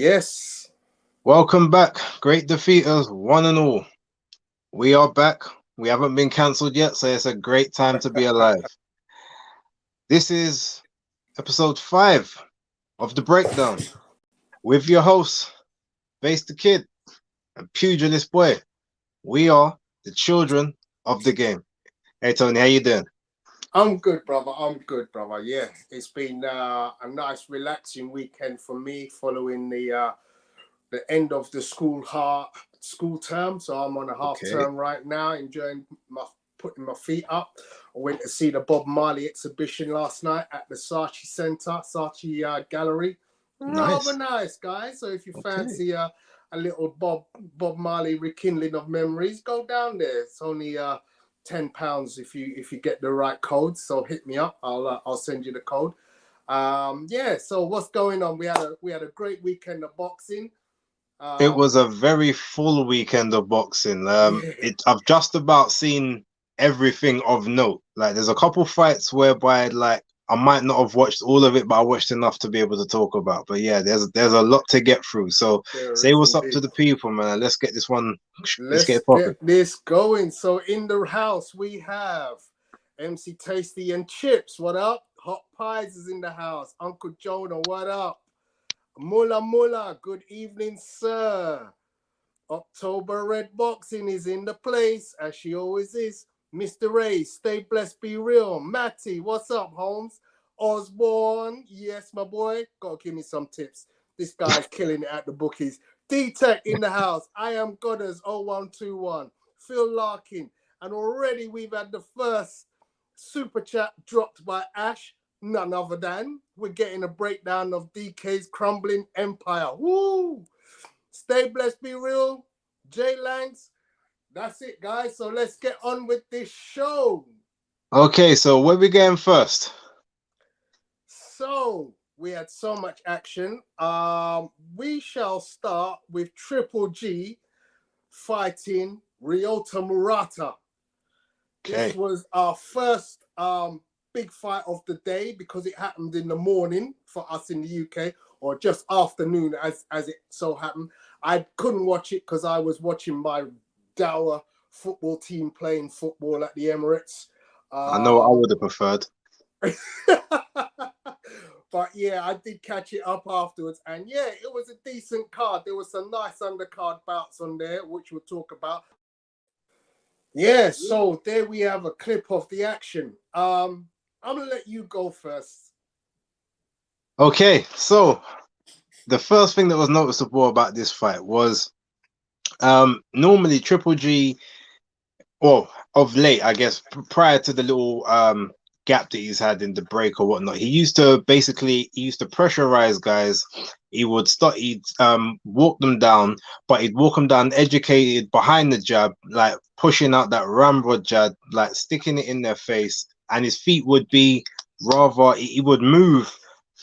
Yes. Welcome back, great defeaters, one and all. We are back. We haven't been cancelled yet, so it's a great time to be alive. This is episode 5 of The Breakdown with your hosts, BaseDaKID and Pugilist Boy. We are the children of the game. Hey, Tony, how you doing? I'm good, brother. Yeah, it's been a nice, relaxing weekend for me following the end of the school term. So I'm on a half Okay, term right now, enjoying putting my feet up. I went to see the Bob Marley exhibition last night at the Saatchi Gallery. Rather nice. nice, guys. So if you Okay. fancy a little Bob Marley rekindling of memories, go down there. It's only £10 if you get the right code. So hit me up. I'll send you the code. Yeah. So what's going on? We had a great weekend of boxing. It Um, was a very full weekend of boxing. yeah. I've just about seen everything of note. Like, there's a couple fights whereby, like, I might not have watched all of it, but I watched enough to be able to talk about. But yeah, there's a lot to get through. So There say is what's up to indeed. the people, man. Let's get this one. Let's get Let's it popping. get this going. So in the house we have MC Tasty and Chips. What up? Hot Pies is in the house. Uncle Jonah, what up? Mula, good evening, sir. October Red Boxing is in the place, as she always is. Mr. Ray, stay blessed, be real. Matty, what's up, Holmes? Osborne, yes, my boy. Gotta give me some tips. This guy's killing it at the bookies. D-Tech in the house. I am Godders 0121. Phil Larkin. And already we've had the first super chat dropped by Ash. None other than we're getting a breakdown of DK's crumbling empire. Woo! Stay blessed, be real. Jay Langs. That's it, guys. So let's get on with this show. Okay, so where we going first? So we had so much action. We shall start with Triple G fighting Ryota Murata. This Okay, was our first big fight of the day because it happened in the morning for us in the UK, or just afternoon as it so happened. I couldn't watch it because I was watching my dour football team playing football at the Emirates. I know what I would have preferred. But yeah, I did catch it up afterwards, and yeah, it was a decent card. There was some nice undercard bouts on there, which we'll talk about. Yeah, so there we have a clip of the action. I'm gonna let you go first. Okay, so the first thing that was noticeable about this fight was normally Triple G, well, of late, I guess, prior to the little gap that he's had in the break or whatnot, he used to pressurize guys. He'd walk them down, but he'd walk them down educated behind the jab, like pushing out that ramrod jab, like sticking it in their face, and his feet would be he would move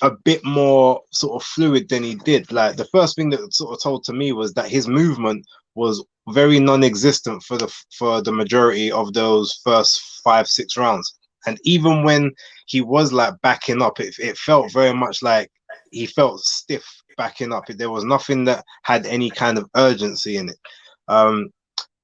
a bit more sort of fluid than he did. Like, the first thing that sort of told to me was that his movement was very non-existent for the majority of those first 5-6 rounds. And even when he was like backing up, it felt very much like he felt stiff backing up. There was nothing that had any kind of urgency in it.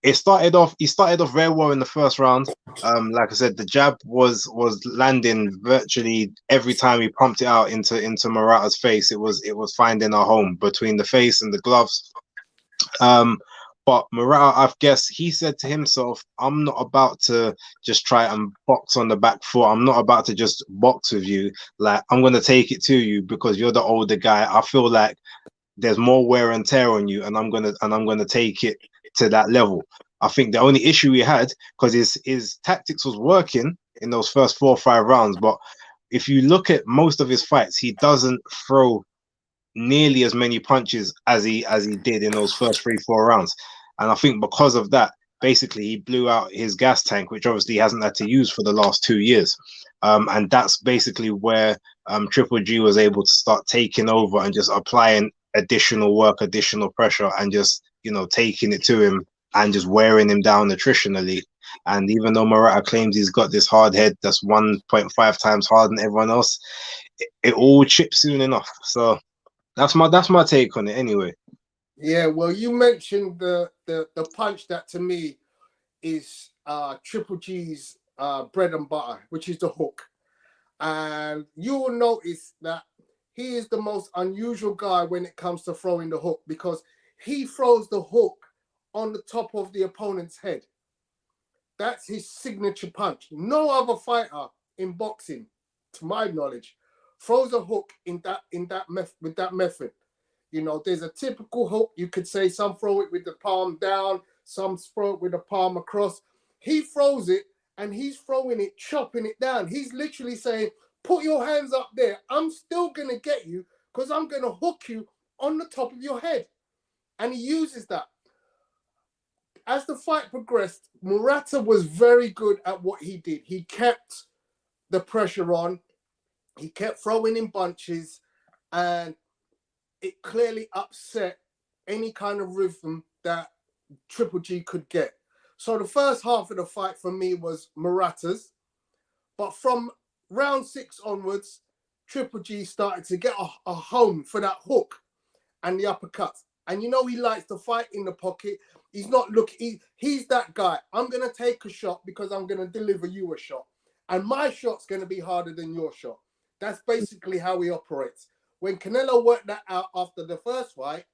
He started off very well in the first round. Like I said, the jab was landing virtually every time he pumped it out into Murata's face. It was finding a home between the face and the gloves. But Murata, I guess he said to himself, I'm not about to just try and box on the back foot. I'm not about to just box with you. Like, I'm going to take it to you because you're the older guy. I feel like there's more wear and tear on you, and I'm going to take it to that level. I think the only issue he had, because his tactics was working in those first 4 or 5 rounds, but if you look at most of his fights, he doesn't throw nearly as many punches as he did in those first 3-4 rounds. And I think because of that, basically he blew out his gas tank, which obviously he hasn't had to use for the last 2 years. And that's basically where Triple G was able to start taking over and just applying additional work, additional pressure, and just, taking it to him and just wearing him down nutritionally. And even though Murata claims he's got this hard head that's 1.5 times harder than everyone else, it all chips soon enough. So That's my take on it anyway. Yeah, well, you mentioned the punch that to me is Triple G's bread and butter, which is the hook. And you will notice that he is the most unusual guy when it comes to throwing the hook, because he throws the hook on the top of the opponent's head. That's his signature punch. No other fighter in boxing, to my knowledge, throws a hook with that method. You know, there's a typical hook. You could say some throw it with the palm down, some throw it with the palm across. He throws it, and he's throwing it, chopping it down. He's literally saying, put your hands up there. I'm still going to get you because I'm going to hook you on the top of your head. And he uses that. As the fight progressed, Murata was very good at what he did. He kept the pressure on. He kept throwing in bunches, and it clearly upset any kind of rhythm that Triple G could get. So the first half of the fight for me was Murata's. But from round 6 onwards, Triple G started to get a home for that hook and the uppercuts. And you know he likes to fight in the pocket. He's not looking. He's that guy. I'm going to take a shot because I'm going to deliver you a shot. And my shot's going to be harder than your shot. That's basically how he operates. When Canelo worked that out after the first fight,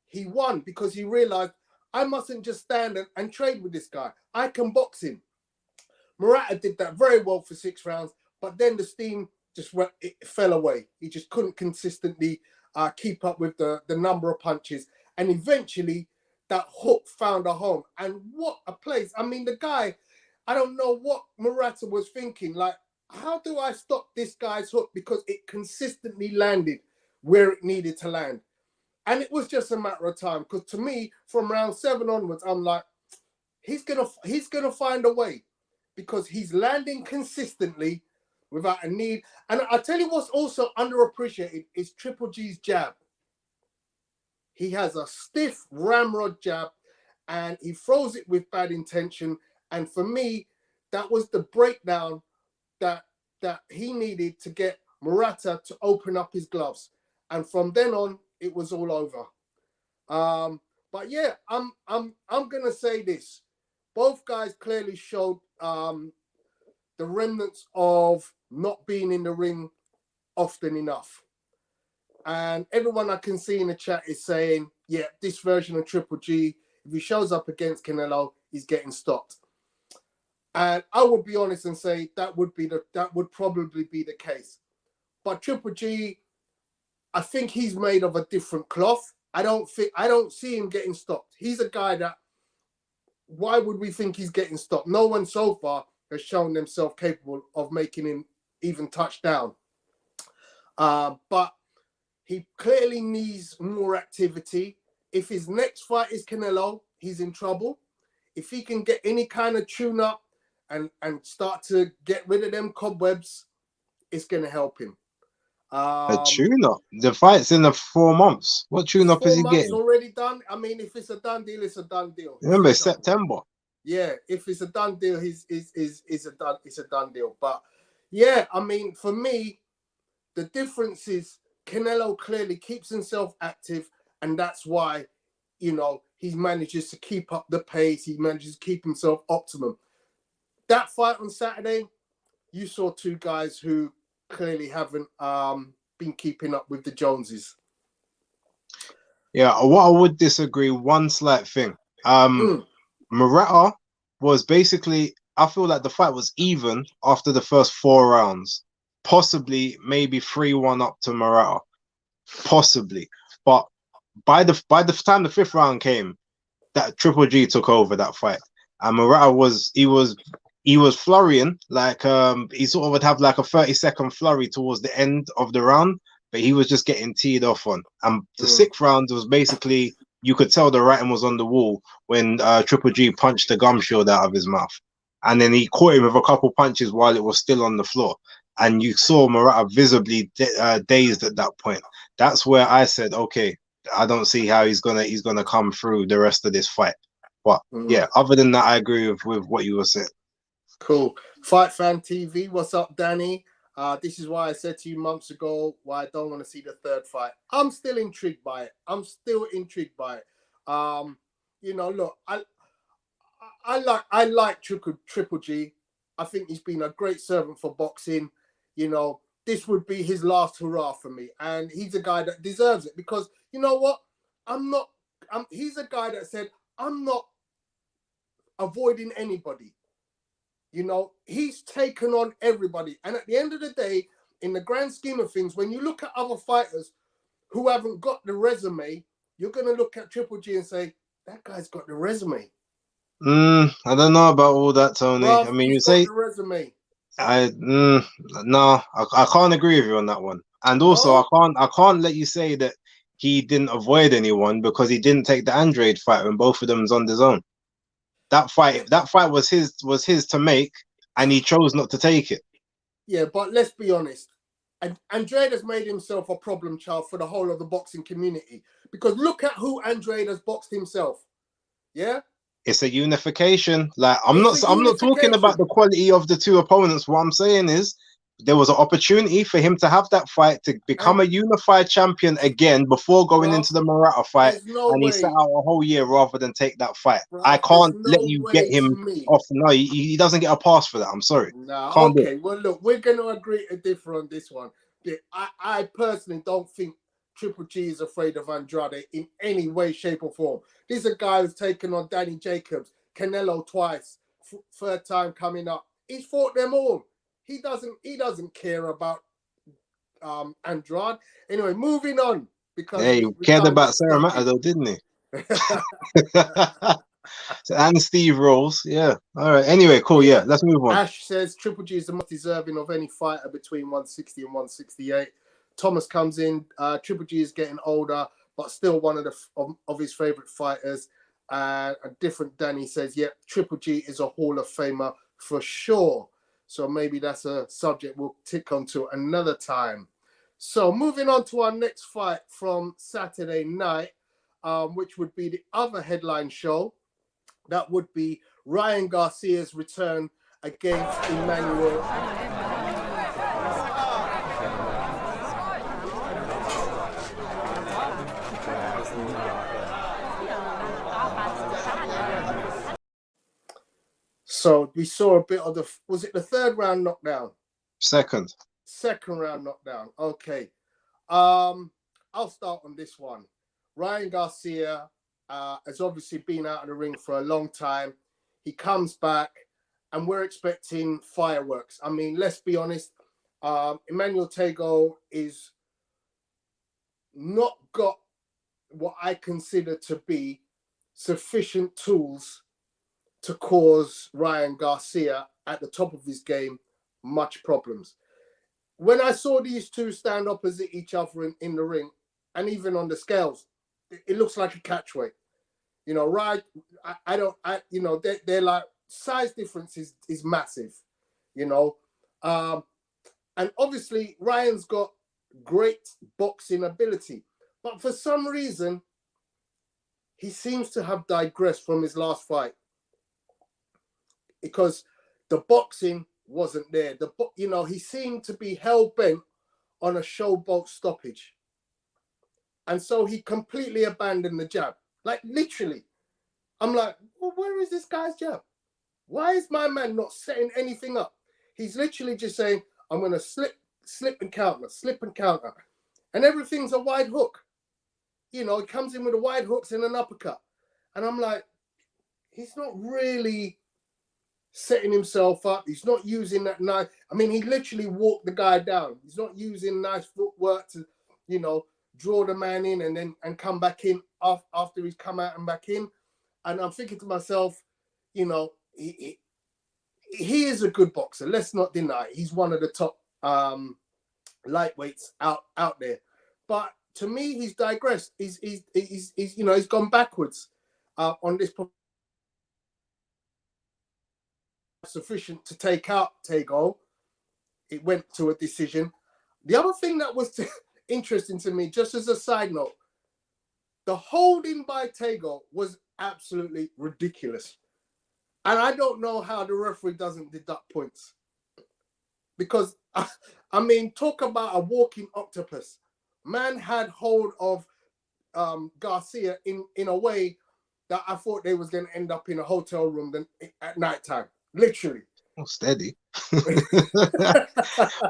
he won because he realized, I mustn't just stand and trade with this guy. I can box him. Murata did that very well for 6 rounds, but then the steam just it fell away. He just couldn't consistently keep up with the number of punches. And eventually, that hook found a home. And what a place. I mean, the guy, I don't know what Murata was thinking. Like, how do I stop this guy's hook? Because it consistently landed where it needed to land. And it was just a matter of time. Because to me, from round 7 onwards, I'm like, he's gonna find a way. Because he's landing consistently without a need. And I tell you what's also underappreciated is Triple G's jab. He has a stiff ramrod jab, and he throws it with bad intention. And for me, that was the breakdown that he needed to get Murata to open up his gloves. And from then on, it was all over. But yeah, I'm gonna say this. Both guys clearly showed the remnants of not being in the ring often enough. And everyone I can see in the chat is saying, yeah, this version of Triple G, if he shows up against Canelo, he's getting stopped. And I would be honest and say that would probably be the case. But Triple G, I think he's made of a different cloth. I don't see him getting stopped. He's a guy that, why would we think he's getting stopped? No one so far has shown themselves capable of making him even touch down. But he clearly needs more activity. If his next fight is Canelo, he's in trouble. If he can get any kind of tune-up and start to get rid of them cobwebs, it's going to help him. A tune-up? The fight's in the 4 months. What tune-up is he getting? 4 months already done. I mean, if it's a done deal, it's a done deal. Remember, it's September. Yeah, if it's a done deal, it's a done deal. But yeah, I mean, for me, the difference is Canelo clearly keeps himself active, and that's why, you know, he manages to keep up the pace. He manages to keep himself optimum. That fight on Saturday, you saw 2 guys who clearly haven't been keeping up with the Joneses. Yeah, what I would disagree, one slight thing. Murata was basically, I feel like the fight was even after the first 4 rounds. Possibly, maybe 3-1 up to Murata. Possibly. But by the time the 5th round came, that Triple G took over that fight. And Murata was flurrying, like he sort of would have like a 30-second flurry towards the end of the round, but he was just getting teed off on. And the 6th round was basically, you could tell the writing was on the wall when Triple G punched the gum shield out of his mouth. And then he caught him with a couple punches while it was still on the floor. And you saw Murata visibly dazed at that point. That's where I said, okay, I don't see how he's gonna come through the rest of this fight. But yeah, other than that, I agree with what you were saying. Cool. Fight Fan TV, what's up, Danny? This is why I said to you months ago why I don't want to see the third fight. I'm still intrigued by it. You know, look, I like Triple G. I think he's been a great servant for boxing. You know, this would be his last hurrah for me, and he's a guy that deserves it because you know what? He's a guy that said I'm not avoiding anybody. You know, he's taken on everybody, and at the end of the day, in the grand scheme of things, when you look at other fighters who haven't got the resume, you're going to look at Triple G and say that guy's got the resume. I don't know about all that, Tony. Bruv, I mean, you he's got say the resume. no, I can't agree with you on that one. And also, No? I can't let you say that he didn't avoid anyone because he didn't take the Andrade fight when both of them's on his own. That fight was his to make, and he chose not to take it. Yeah, but let's be honest. Andrade has made himself a problem child for the whole of the boxing community because look at who Andrade has boxed himself. Yeah. It's a unification. Like I'm not talking unification. about the quality of the two opponents. What I'm saying is there was an opportunity for him to have that fight to become a unified champion again before going into the Murata fight, and he sat out a whole year rather than take that fight. I can't let you get him off. No, he doesn't get a pass for that. I'm sorry. No, okay. Well, look, we're going to agree to differ on this one. I personally don't think Triple G is afraid of Andrade in any way, shape, or form. This is a guy who's taken on Danny Jacobs, Canelo twice, third time coming up. He's fought them all. He doesn't care about Andrade. Anyway, moving on because he cared about Sarah Matter though, didn't he? And Steve Rolls, yeah. All right. Anyway, cool. Yeah, let's move on. Ash says Triple G is the most deserving of any fighter between 160 and 168. Thomas comes in. Triple G is getting older, but still one of his favorite fighters. A different Danny says, "Yep, Triple G is a Hall of Famer for sure." So maybe that's a subject we'll tick onto another time. So moving on to our next fight from Saturday night, which would be the other headline show. That would be Ryan Garcia's return against Emmanuel. So we saw a bit of was it the third round knockdown? Second round knockdown. Okay. I'll start on this one. Ryan Garcia has obviously been out of the ring for a long time. He comes back and we're expecting fireworks. I mean, let's be honest. Emmanuel Tego is not got what I consider to be sufficient tools to cause Ryan Garcia at the top of his game much problems. When I saw these two stand opposite each other in the ring and even on the scales, it looks like a catchweight. You know, right? They're like size difference is massive, you know. And obviously Ryan's got great boxing ability, but for some reason, he seems to have digressed from his last fight because the boxing wasn't there. He seemed to be hell-bent on a showboat stoppage. And so he completely abandoned the jab. Like literally. I'm like, well, where is this guy's jab? Why is my man not setting anything up? He's literally just saying, I'm going to slip and counter. And everything's a wide hook. You know, he comes in with a wide hooks and an uppercut. And I'm like, he's not really setting himself up. He's not using that knife. I mean, he literally walked the guy down. He's not using nice footwork to, you know, draw the man in and come back in after he's come out and back in. And I'm thinking to myself, you know, he is a good boxer. Let's not deny it. He's one of the top lightweights out there. But to me, he's digressed. He's gone backwards on this. Sufficient to take out Tego. It went to a decision. The other thing that was interesting to me, just as a side note, the holding by Tego was absolutely ridiculous. And I don't know how the referee doesn't deduct points. because I mean, talk about a walking octopus. Man had hold of Garcia in a way that I thought they was going to end up in a hotel room at nighttime, literally. Oh, steady.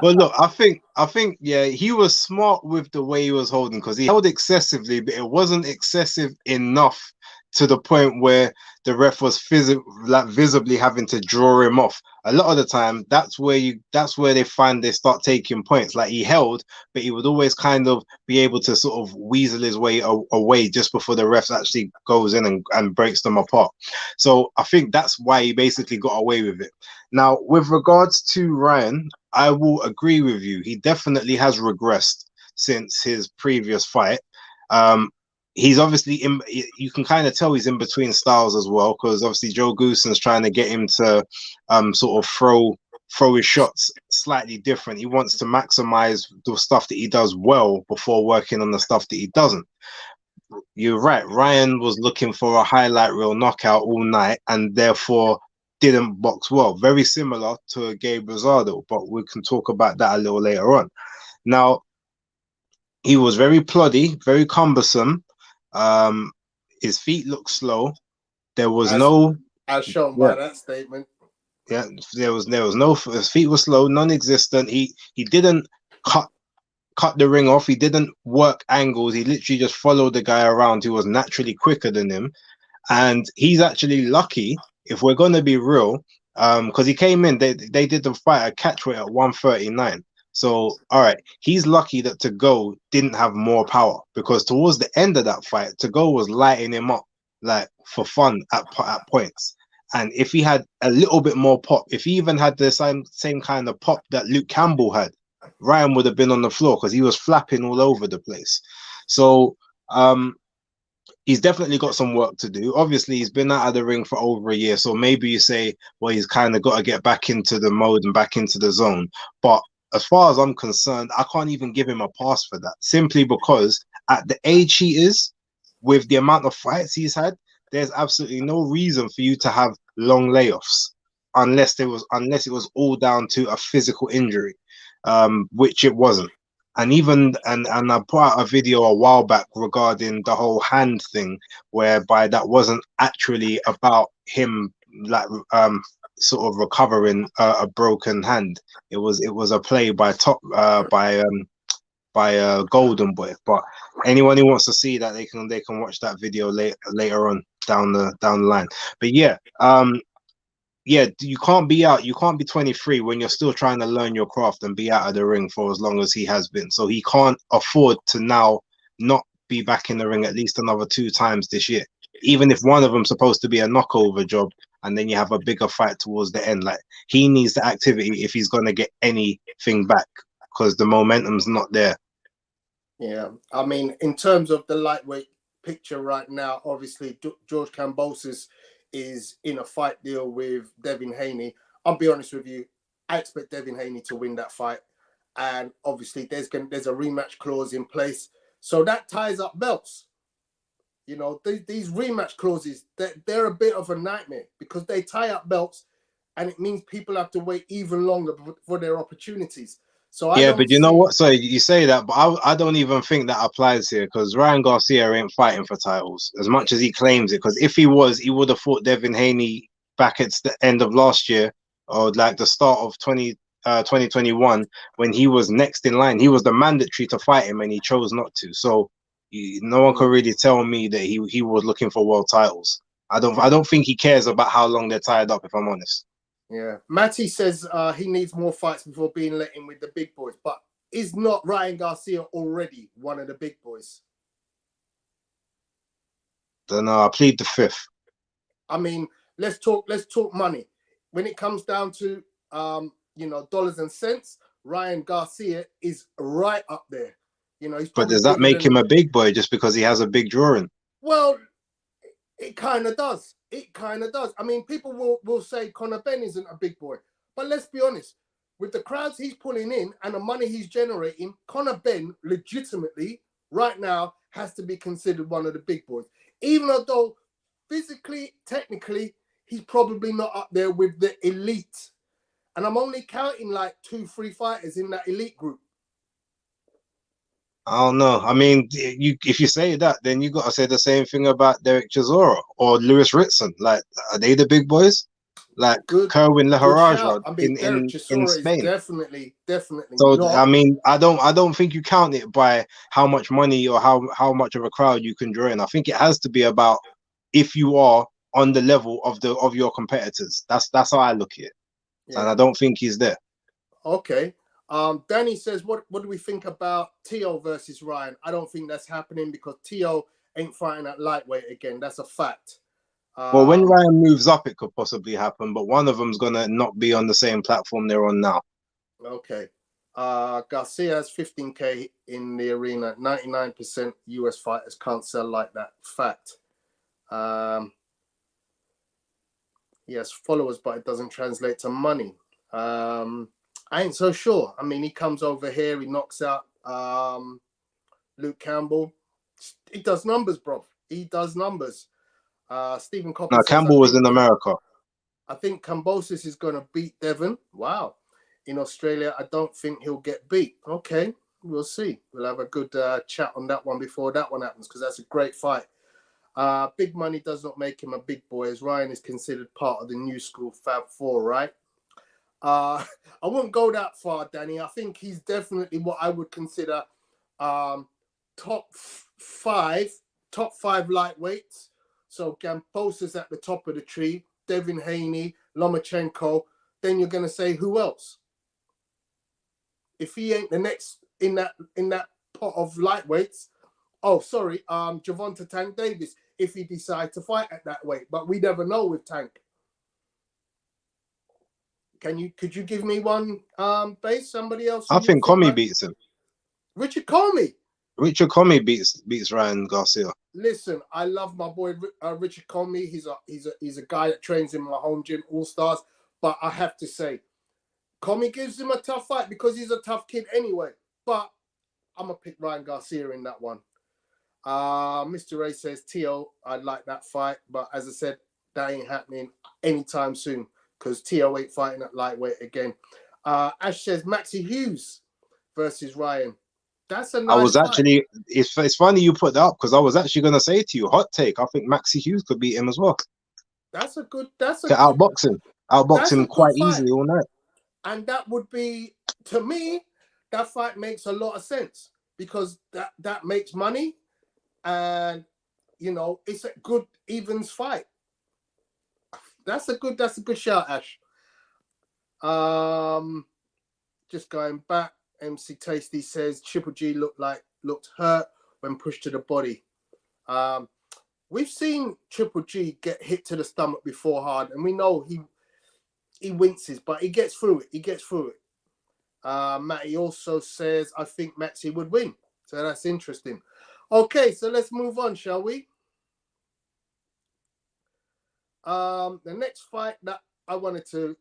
Well, look, I think, yeah, he was smart with the way he was holding because he held excessively, but it wasn't excessive enough to the point where the ref was visibly having to draw him off. A lot of the time, that's where they find they start taking points. Like he held, but he would always kind of be able to sort of weasel his way away just before the ref actually goes in and breaks them apart. So I think that's why he basically got away with it. Now, with regards to Ryan, I will agree with you. He definitely has regressed since his previous fight. He's obviously in. You can kind of tell he's in between styles as well, because obviously Joe Gooson's trying to get him to sort of throw his shots slightly different. He wants to maximize the stuff that he does well before working on the stuff that he doesn't. You're right. Ryan was looking for a highlight reel knockout all night, and therefore didn't box well. Very similar to Gabe Rosado, but we can talk about that a little later on. Now, he was very ploddy, very cumbersome. His feet looked slow. There was as shown by that statement. Yeah, there was no. His feet were slow, non-existent. He didn't cut the ring off. He didn't work angles. He literally just followed the guy around who was naturally quicker than him. And he's actually lucky, if we're going to be real, because he came in, they did the fight at catchweight at 139. So, all right, he's lucky that To Go didn't have more power, because towards the end of that fight, To Go was lighting him up like for fun at points. And if he had a little bit more pop, if he even had the same kind of pop that Luke Campbell had, Ryan would have been on the floor because he was flapping all over the place. So, he's definitely got some work to do. Obviously, he's been out of the ring for over a year, so maybe you say, well, he's kind of got to get back into the mode and back into the zone. But as far as I'm concerned, I can't even give him a pass for that, simply because at the age he is, with the amount of fights he's had, there's absolutely no reason for you to have long layoffs unless it was all down to a physical injury, which it wasn't. And I put out a video a while back regarding the whole hand thing, whereby that wasn't actually about him like sort of recovering a broken hand. It was a play by Golden Boy. But anyone who wants to see that, they can watch that video later on down the line. But yeah, you can't be 23 when you're still trying to learn your craft and be out of the ring for as long as he has been. So he can't afford to now not be back in the ring at least another 2 times this year, even if one of them's supposed to be a knockover job, and then you have a bigger fight towards the end. Like, he needs the activity if he's going to get anything back, because the momentum's not there. Yeah, I mean, in terms of the lightweight picture right now, obviously George Kambosos is in a fight deal with Devin Haney. I'll be honest with you, I expect Devin Haney to win that fight, and obviously there's a rematch clause in place, so that ties up belts. You know, these rematch clauses, they're a bit of a nightmare because they tie up belts, and it means people have to wait even longer for their opportunities. So but you know what? So you say that, but I don't even think that applies here, because Ryan Garcia ain't fighting for titles as much as he claims it. Because if he was, he would have fought Devin Haney back at the end of last year, or like the start of 2021, when he was next in line. He was the mandatory to fight him, and he chose not to. So no one can really tell me that he was looking for world titles. I don't think he cares about how long they're tied up, if I'm honest. Yeah, Matty says he needs more fights before being let in with the big boys. But is not Ryan Garcia already one of the big boys? Don't know. I plead the fifth. I mean, let's talk money. When it comes down to dollars and cents, Ryan Garcia is right up there. You know, he's but does that make him a big boy just because he has a big drawing? Well, it kind of does. It kind of does. I mean, people will say Conor Benn isn't a big boy. But let's be honest. With the crowds he's pulling in and the money he's generating, Conor Benn legitimately right now has to be considered one of the big boys. Even though physically, technically, he's probably not up there with the elite. And I'm only counting like 2-3 fighters in that elite group. I don't know. I mean, if you say that, then you got to say the same thing about Derek Chisora or Lewis Ritson. Like, are they the big boys? Like Kerwin Leharaja I mean, Derek in Chisora is Spain. definitely So not. I mean, I don't think you count it by how much money or how much of a crowd you can draw in. I think it has to be about if you are on the level of your competitors. That's how I look at it. Yeah. And I don't think he's there. Okay. Danny says, what do we think about Tio versus Ryan? I don't think that's happening because Tio ain't fighting at lightweight again. That's a fact. Well, when Ryan moves up, it could possibly happen, but one of them's gonna not be on the same platform they're on now. Okay. Garcia has 15K in the arena. 99% US fighters can't sell like that. Fact. He has followers, but it doesn't translate to money. I ain't so sure. I mean, he comes over here, he knocks out Luke Campbell. He does numbers, bro. He does numbers. Stephen Copper says, Campbell was in America. I think Kambosos is going to beat Devon. Wow. In Australia, I don't think he'll get beat. Okay, we'll see. We'll have a good chat on that one before that one happens because that's a great fight. Big money does not make him a big boy, as Ryan is considered part of the new school Fab Four, right? I wouldn't go that far, Danny. I think he's definitely what I would consider top five lightweights. So Kambosos at the top of the tree, Devin Haney, Lomachenko. Then you're gonna say who else? If he ain't the next in that pot of lightweights, oh sorry, Gervonta Tank Davis. If he decides to fight at that weight, but we never know with Tank. Could you give me one base? Somebody else? I think Comey beats him. Richard Comey. Richard Comey beats Ryan Garcia. Listen, I love my boy Richard Comey. He's a guy that trains in my home gym, All Stars. But I have to say, Comey gives him a tough fight because he's a tough kid anyway. But I'm gonna pick Ryan Garcia in that one. Mr. Ray says Tio, I'd like that fight, but as I said, that ain't happening anytime soon because Tio ain't fighting at lightweight again. Ash says Maxie Hughes versus Ryan. That's a nice I was actually, fight. It's funny you put that up because I was actually going to say to you, hot take, I think Maxie Hughes could beat him as well. That's a good outbox him quite easily all night. And that would be, to me, that fight makes a lot of sense because that makes money and, you know, it's a good evens fight. That's a good shout, Ash. Just going back, MC Tasty says Triple G looked hurt when pushed to the body. We've seen Triple G get hit to the stomach before hard, and we know he winces, but he gets through it. Matty also says, I think Maxie would win. So that's interesting. Okay, so let's move on, shall we? The next fight that I wanted to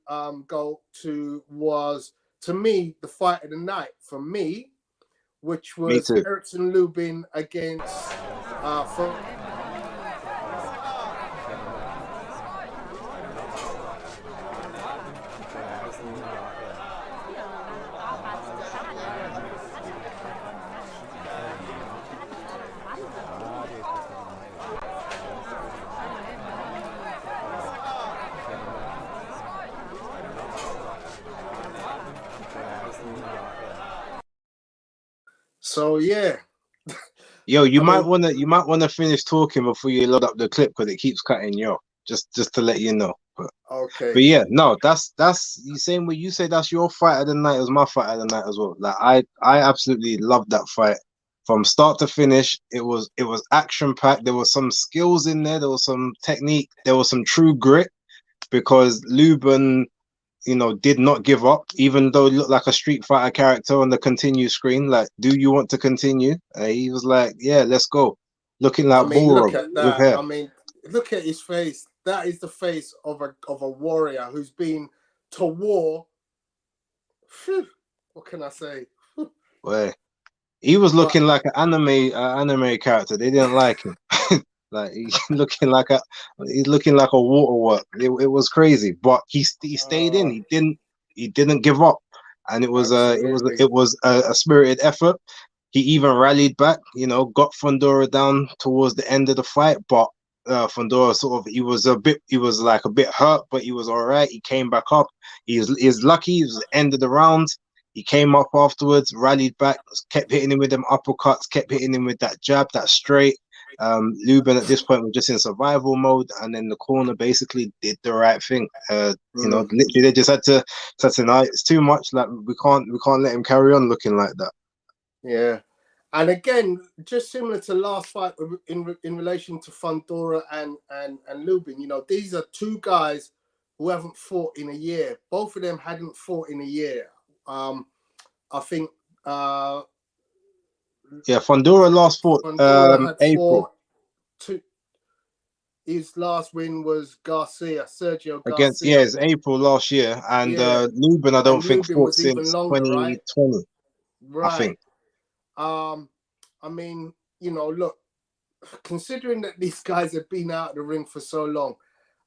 go to was, to me, the fight of the night for me, which was Erickson Lubin against So yeah. Yo, you might wanna finish talking before you load up the clip because it keeps cutting you off. Just to let you know. Okay. But yeah, no, that's you saying what you say. That's your fight of the night. It was my fight of the night as well. Like I absolutely loved that fight from start to finish. It was action packed. There was some skills in there. There was some technique. There was some true grit because Lubin, you know, did not give up, even though he looked like a Street Fighter character on the continue screen. Like, do you want to continue? He was like, yeah, let's go. Looking like look at that. I mean, look at his face. That is the face of a warrior who's been to war. Whew, what can I say? Well, he was looking like an anime character. They didn't like him. Like he's looking like a waterwork. It was crazy, but he stayed in. he didn't give up, and it was a spirited effort. He even rallied back, got Fundora down towards the end of the fight, but Fundora he was like a bit hurt, but he was all right. He came back up. He's lucky. It was the end of the round. He came up afterwards, rallied back, kept hitting him with them uppercuts, kept hitting him with that jab, that straight. Lubin at this point was just in survival mode, and then the corner basically did the right thing. Literally they just had to say, no, it's too much. Like we can't let him carry on looking like that. Yeah. And again, just similar to last fight in relation to Fundora and Lubin, these are two guys who haven't fought in a year. Both of them hadn't fought in a year. I think Fundora last fought Fundora had April. His last win was Sergio Garcia. Against it's April last year, and Lubin I don't think fought since longer, 2020. Right? I think. I mean, look, considering that these guys have been out of the ring for so long,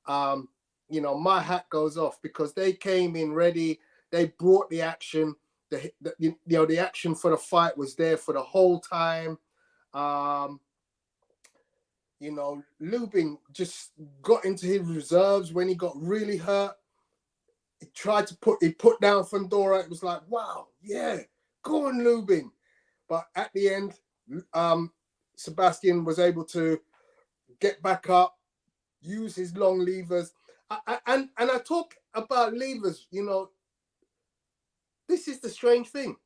my hat goes off because they came in ready. They brought the action. The action for the fight was there for the whole time. Lubin just got into his reserves when he got really hurt. He put down Fundora. It was like, wow, yeah, go on, Lubin. But at the end, Sebastian was able to get back up, use his long levers. And I talk about levers, this is the strange thing.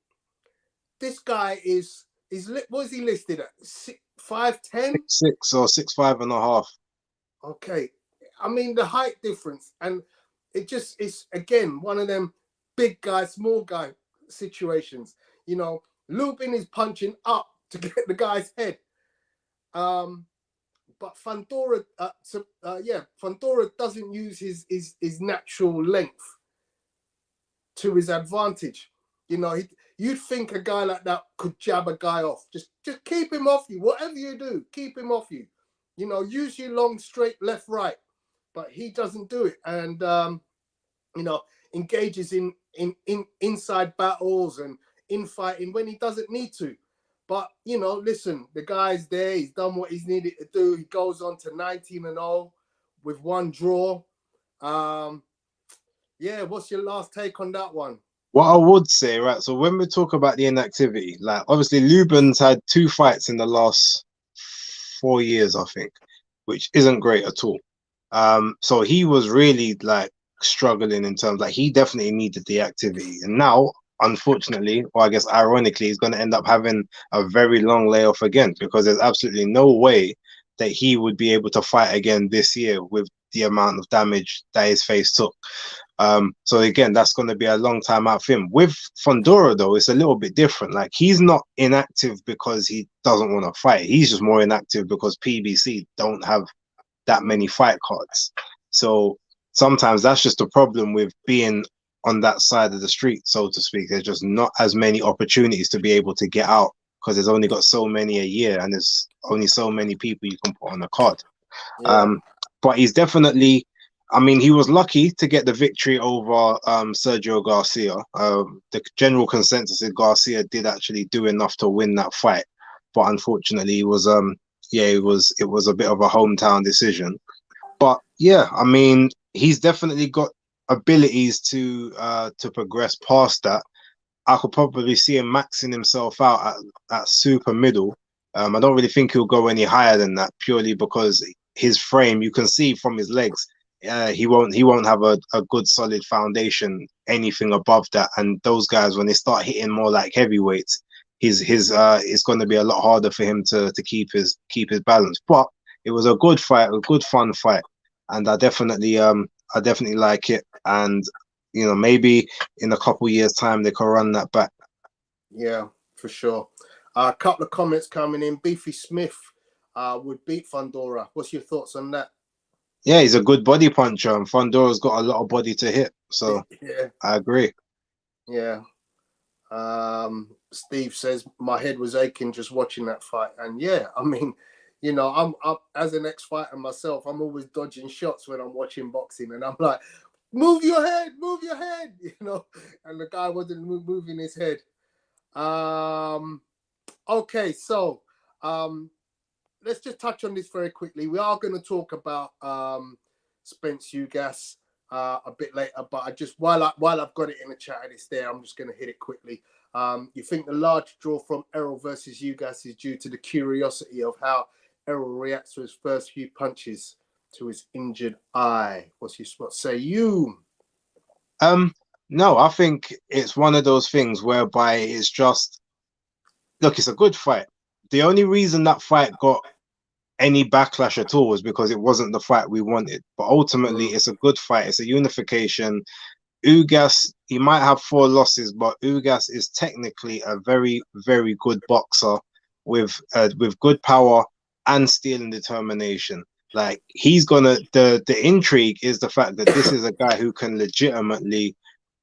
This guy what is he listed at? 5'10"? 6'6" or 6'5.5". Okay. I mean, the height difference. And it's, again, one of them big guy, small guy situations. Lubin is punching up to get the guy's head. But Fundora, Fundora doesn't use his natural length to his advantage. You'd think a guy like that could jab a guy off. Just keep him off you. Whatever you do, keep him off you. Use your long, straight, left, right. But he doesn't do it. And, engages in inside battles and infighting when he doesn't need to. But, listen, the guy's there. He's done what he's needed to do. He goes on to 19-0 with one draw. What's your last take on that one? What I would say, right, so when we talk about the inactivity, like obviously Lubin's had 2 fights in the last 4 years, I think, which isn't great at all. So he was really like struggling in terms, like he definitely needed the activity. And now, unfortunately, or I guess ironically, he's going to end up having a very long layoff again, because there's absolutely no way that he would be able to fight again this year with the amount of damage that his face took. So again, that's going to be a long time out for him. With Fundora, though, it's a little bit different. Like, he's not inactive because he doesn't want to fight. He's just more inactive because PBC don't have that many fight cards. So sometimes that's just a problem with being on that side of the street, so to speak. There's just not as many opportunities to be able to get out because there's only got so many a year and there's only so many people you can put on a card. But he's definitely, I mean, he was lucky to get the victory over Sergio Garcia. The general consensus is Garcia did actually do enough to win that fight, but unfortunately, it was a bit of a hometown decision. But yeah, I mean, he's definitely got abilities to progress past that. I could probably see him maxing himself out at super middle. I don't really think he'll go any higher than that, purely because his frame, you can see from his legs, he won't have a good solid foundation anything above that. And those guys, when they start hitting more like heavyweights, it's going to be a lot harder for him to keep his balance. But it was a good fight, a good fun fight, and I definitely like it. And maybe in a couple years time they can run that back. Yeah, for sure. A couple of comments coming in. Beefy Smith would beat Fundora. What's your thoughts on that? Yeah, he's a good body puncher, and Fundora's got a lot of body to hit. So yeah, I agree. Yeah. Steve says my head was aching just watching that fight, and yeah, I mean, I'm as an ex-fighter myself, I'm always dodging shots when I'm watching boxing, and I'm like, move your head, you know, and the guy wasn't moving his head. Okay, so let's just touch on this very quickly. We are going to talk about Spence Ugas a bit later, but I just while I've got it in the chat and it's there, I'm just going to hit it quickly. You think the large draw from Errol versus Ugas is due to the curiosity of how Errol reacts to his first few punches to his injured eye? What say you? No, I think it's one of those things whereby it's just, look, it's a good fight. The only reason that fight got any backlash at all was because it wasn't the fight we wanted. But ultimately, it's a good fight. It's a unification. Ugas, he might have 4 losses, but Ugas is technically a very, very good boxer with good power and steel and determination. Like, he's gonna, the intrigue is the fact that this is a guy who can legitimately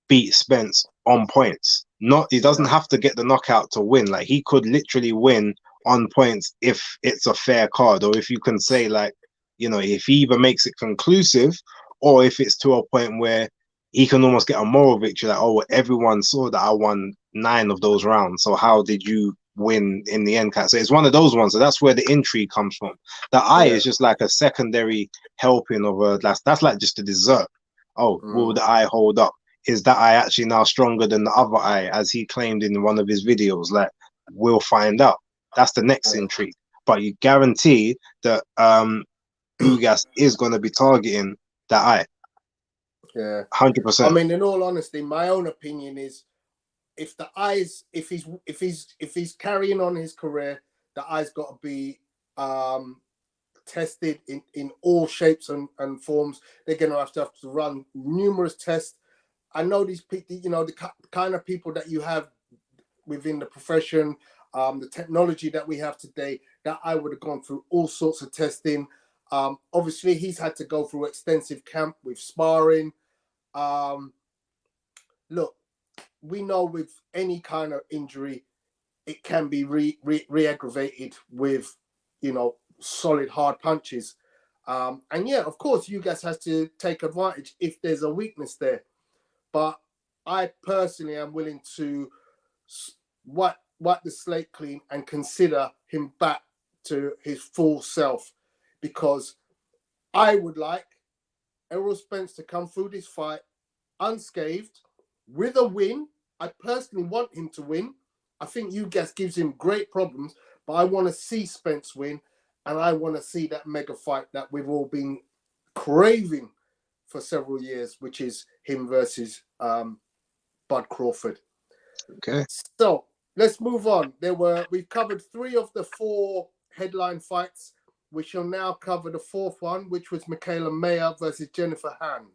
beat Spence on points. He doesn't have to get the knockout to win. Like, he could literally win on points if it's a fair card, or if you can say, like, you know, if he either makes it conclusive or if it's to a point where he can almost get a moral victory, like, oh, everyone saw that I won 9 of those rounds, so how did you win in the end? So it's one of those ones. So that's where the intrigue comes from. The eye is just like a secondary helping of a, that's like just a dessert. Oh, will the eye hold up? Is that eye actually now stronger than the other eye, as he claimed in one of his videos? Like, we'll find out. That's the next intrigue. But you guarantee that Ugas is going to be targeting that eye. Yeah, 100%. I mean, in all honesty, my own opinion is, if he's carrying on his career, the eye's got to be tested in all shapes and forms. They're going to have to run numerous tests. I know these people, you know, the kind of people that you have within the profession, the technology that we have today, that I would have gone through all sorts of testing. Obviously, he's had to go through extensive camp with sparring. Look, we know with any kind of injury, it can be re-aggravated with, you know, solid hard punches. And yeah, of course, Ugas has to take advantage if there's a weakness there. But I personally am willing to wipe the slate clean and consider him back to his full self, because I would like Errol Spence to come through this fight unscathed with a win. I personally want him to win. I think Ugas gives him great problems, but I want to see Spence win, and I want to see that mega fight that we've all been craving for several years, which is him versus Bud Crawford. Okay. So let's move on. We've covered 3 of the 4 headline fights. We shall now cover the 4th one, which was Michaela Mayer versus Jennifer Han.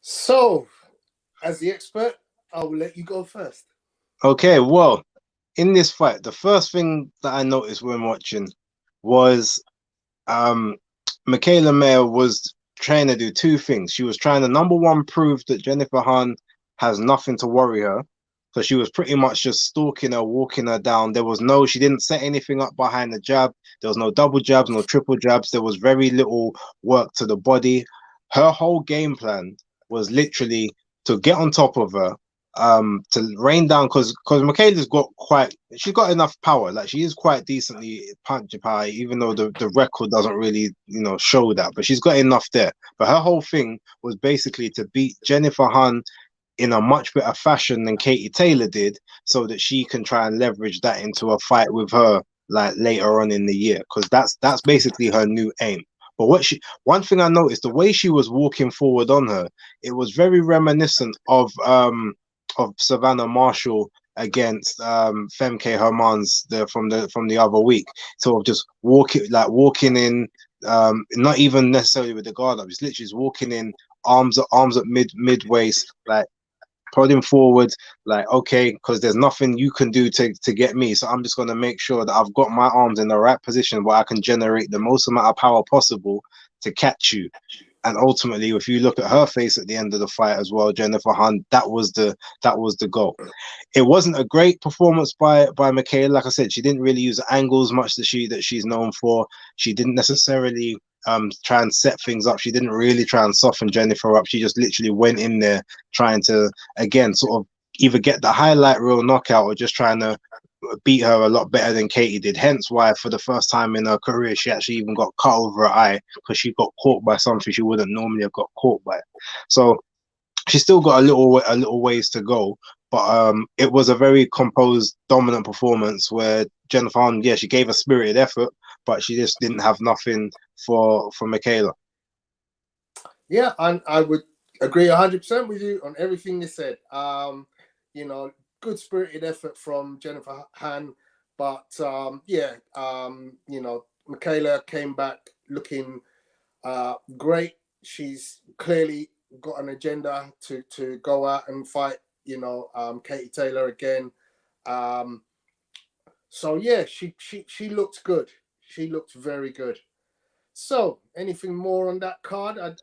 So, as the expert, I will let you go first. Okay, well, in this fight, the first thing that I noticed when watching was Michaela Mayer was trying to do 2 things. She was trying to, number one, prove that Jennifer Han has nothing to worry her. So she was pretty much just stalking her, walking her down. She didn't set anything up behind the jab. There was no double jabs, no triple jabs. There was very little work to the body. Her whole game plan was literally to get on top of her, to rain down, because Michaela's she's got enough power. Like, she is quite decently punch power, even though the record doesn't really, you know, show that, but she's got enough there. But her whole thing was basically to beat Jennifer Han in a much better fashion than Katie Taylor did, so that she can try and leverage that into a fight with her, like, later on in the year, because that's basically her new aim. But one thing I noticed, the way she was walking forward on her, it was very reminiscent of of Savannah Marshall against Femke Hermans from the other week. Sort of just walking in, not even necessarily with the guard up, just literally just walking in, arms at mid waist, like prodding forward, like, okay, because there's nothing you can do to get me, so I'm just going to make sure that I've got my arms in the right position where I can generate the most amount of power possible to catch you. And ultimately, if you look at her face at the end of the fight as well, Jennifer Hunt, that was the goal. It wasn't a great performance by Michaela. Like I said, she didn't really use angles much that she's known for. She didn't necessarily try and set things up. She didn't really try and soften Jennifer up. She just literally went in there trying to, again, sort of either get the highlight reel knockout or just trying to beat her a lot better than Katie did. Hence why, for the first time in her career, she actually even got cut over her eye, because she got caught by something she wouldn't normally have got caught by. So she's still got a little ways to go. But it was a very composed, dominant performance where Jennifer Hunt, yeah, she gave a spirited effort, but she just didn't have nothing for Michaela. Yeah, and I would agree 100% with you on everything you said. You know, good spirited effort from Jennifer Han, but you know, Michaela came back looking great. She's clearly got an agenda to go out and fight, you know, Katie Taylor again. So yeah, she looked good. She looked very good. So, anything more on that card? I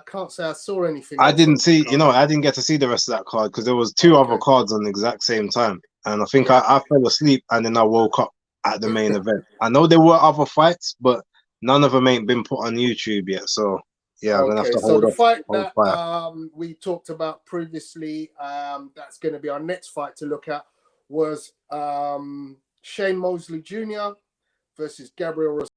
can't say I saw anything. I didn't see, you know, I didn't get to see the rest of that card because there was two other cards on the exact same time, and I think I fell asleep and then I woke up at the main event. I know there were other fights, but none of them ain't been put on YouTube yet. So yeah, I'm gonna have to hold the off. Fight that we talked about previously, that's going to be our next fight to look at, was Shane Mosley Jr. versus Gabriel Rosado.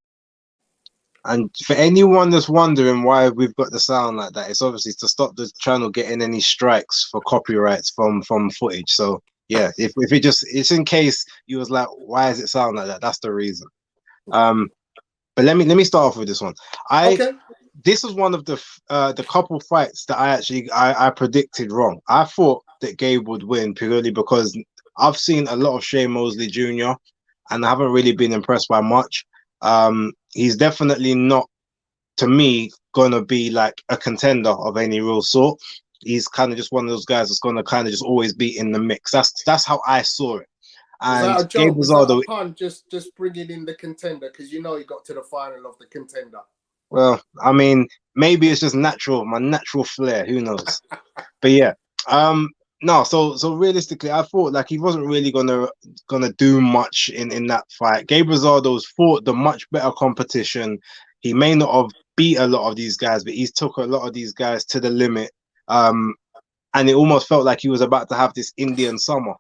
And for anyone that's wondering why we've got the sound like that, it's obviously to stop the channel getting any strikes for copyrights from footage. So yeah, if it's in case you was like, why does it sound like that? That's the reason. But let me start off with this one. This was one of the couple fights that I predicted wrong. I thought that Gabe would win purely because I've seen a lot of Shane Mosley Jr. and I haven't really been impressed by much. He's definitely not, to me, gonna be like a contender of any real sort. He's kind of just one of those guys that's gonna kind of just always be in the mix. That's how I saw it. And Gabe Rosado, was that a pun? Just bringing in the contender because you know he got to the final of the contender. Well, I mean, maybe it's just my natural flair. Who knows? But yeah, no. So realistically, I thought like he wasn't really gonna do much in that fight. Gabe Rosado's fought the much better competition. He may not have beat a lot of these guys, but he's took a lot of these guys to the limit. And it almost felt like he was about to have this Indian summer.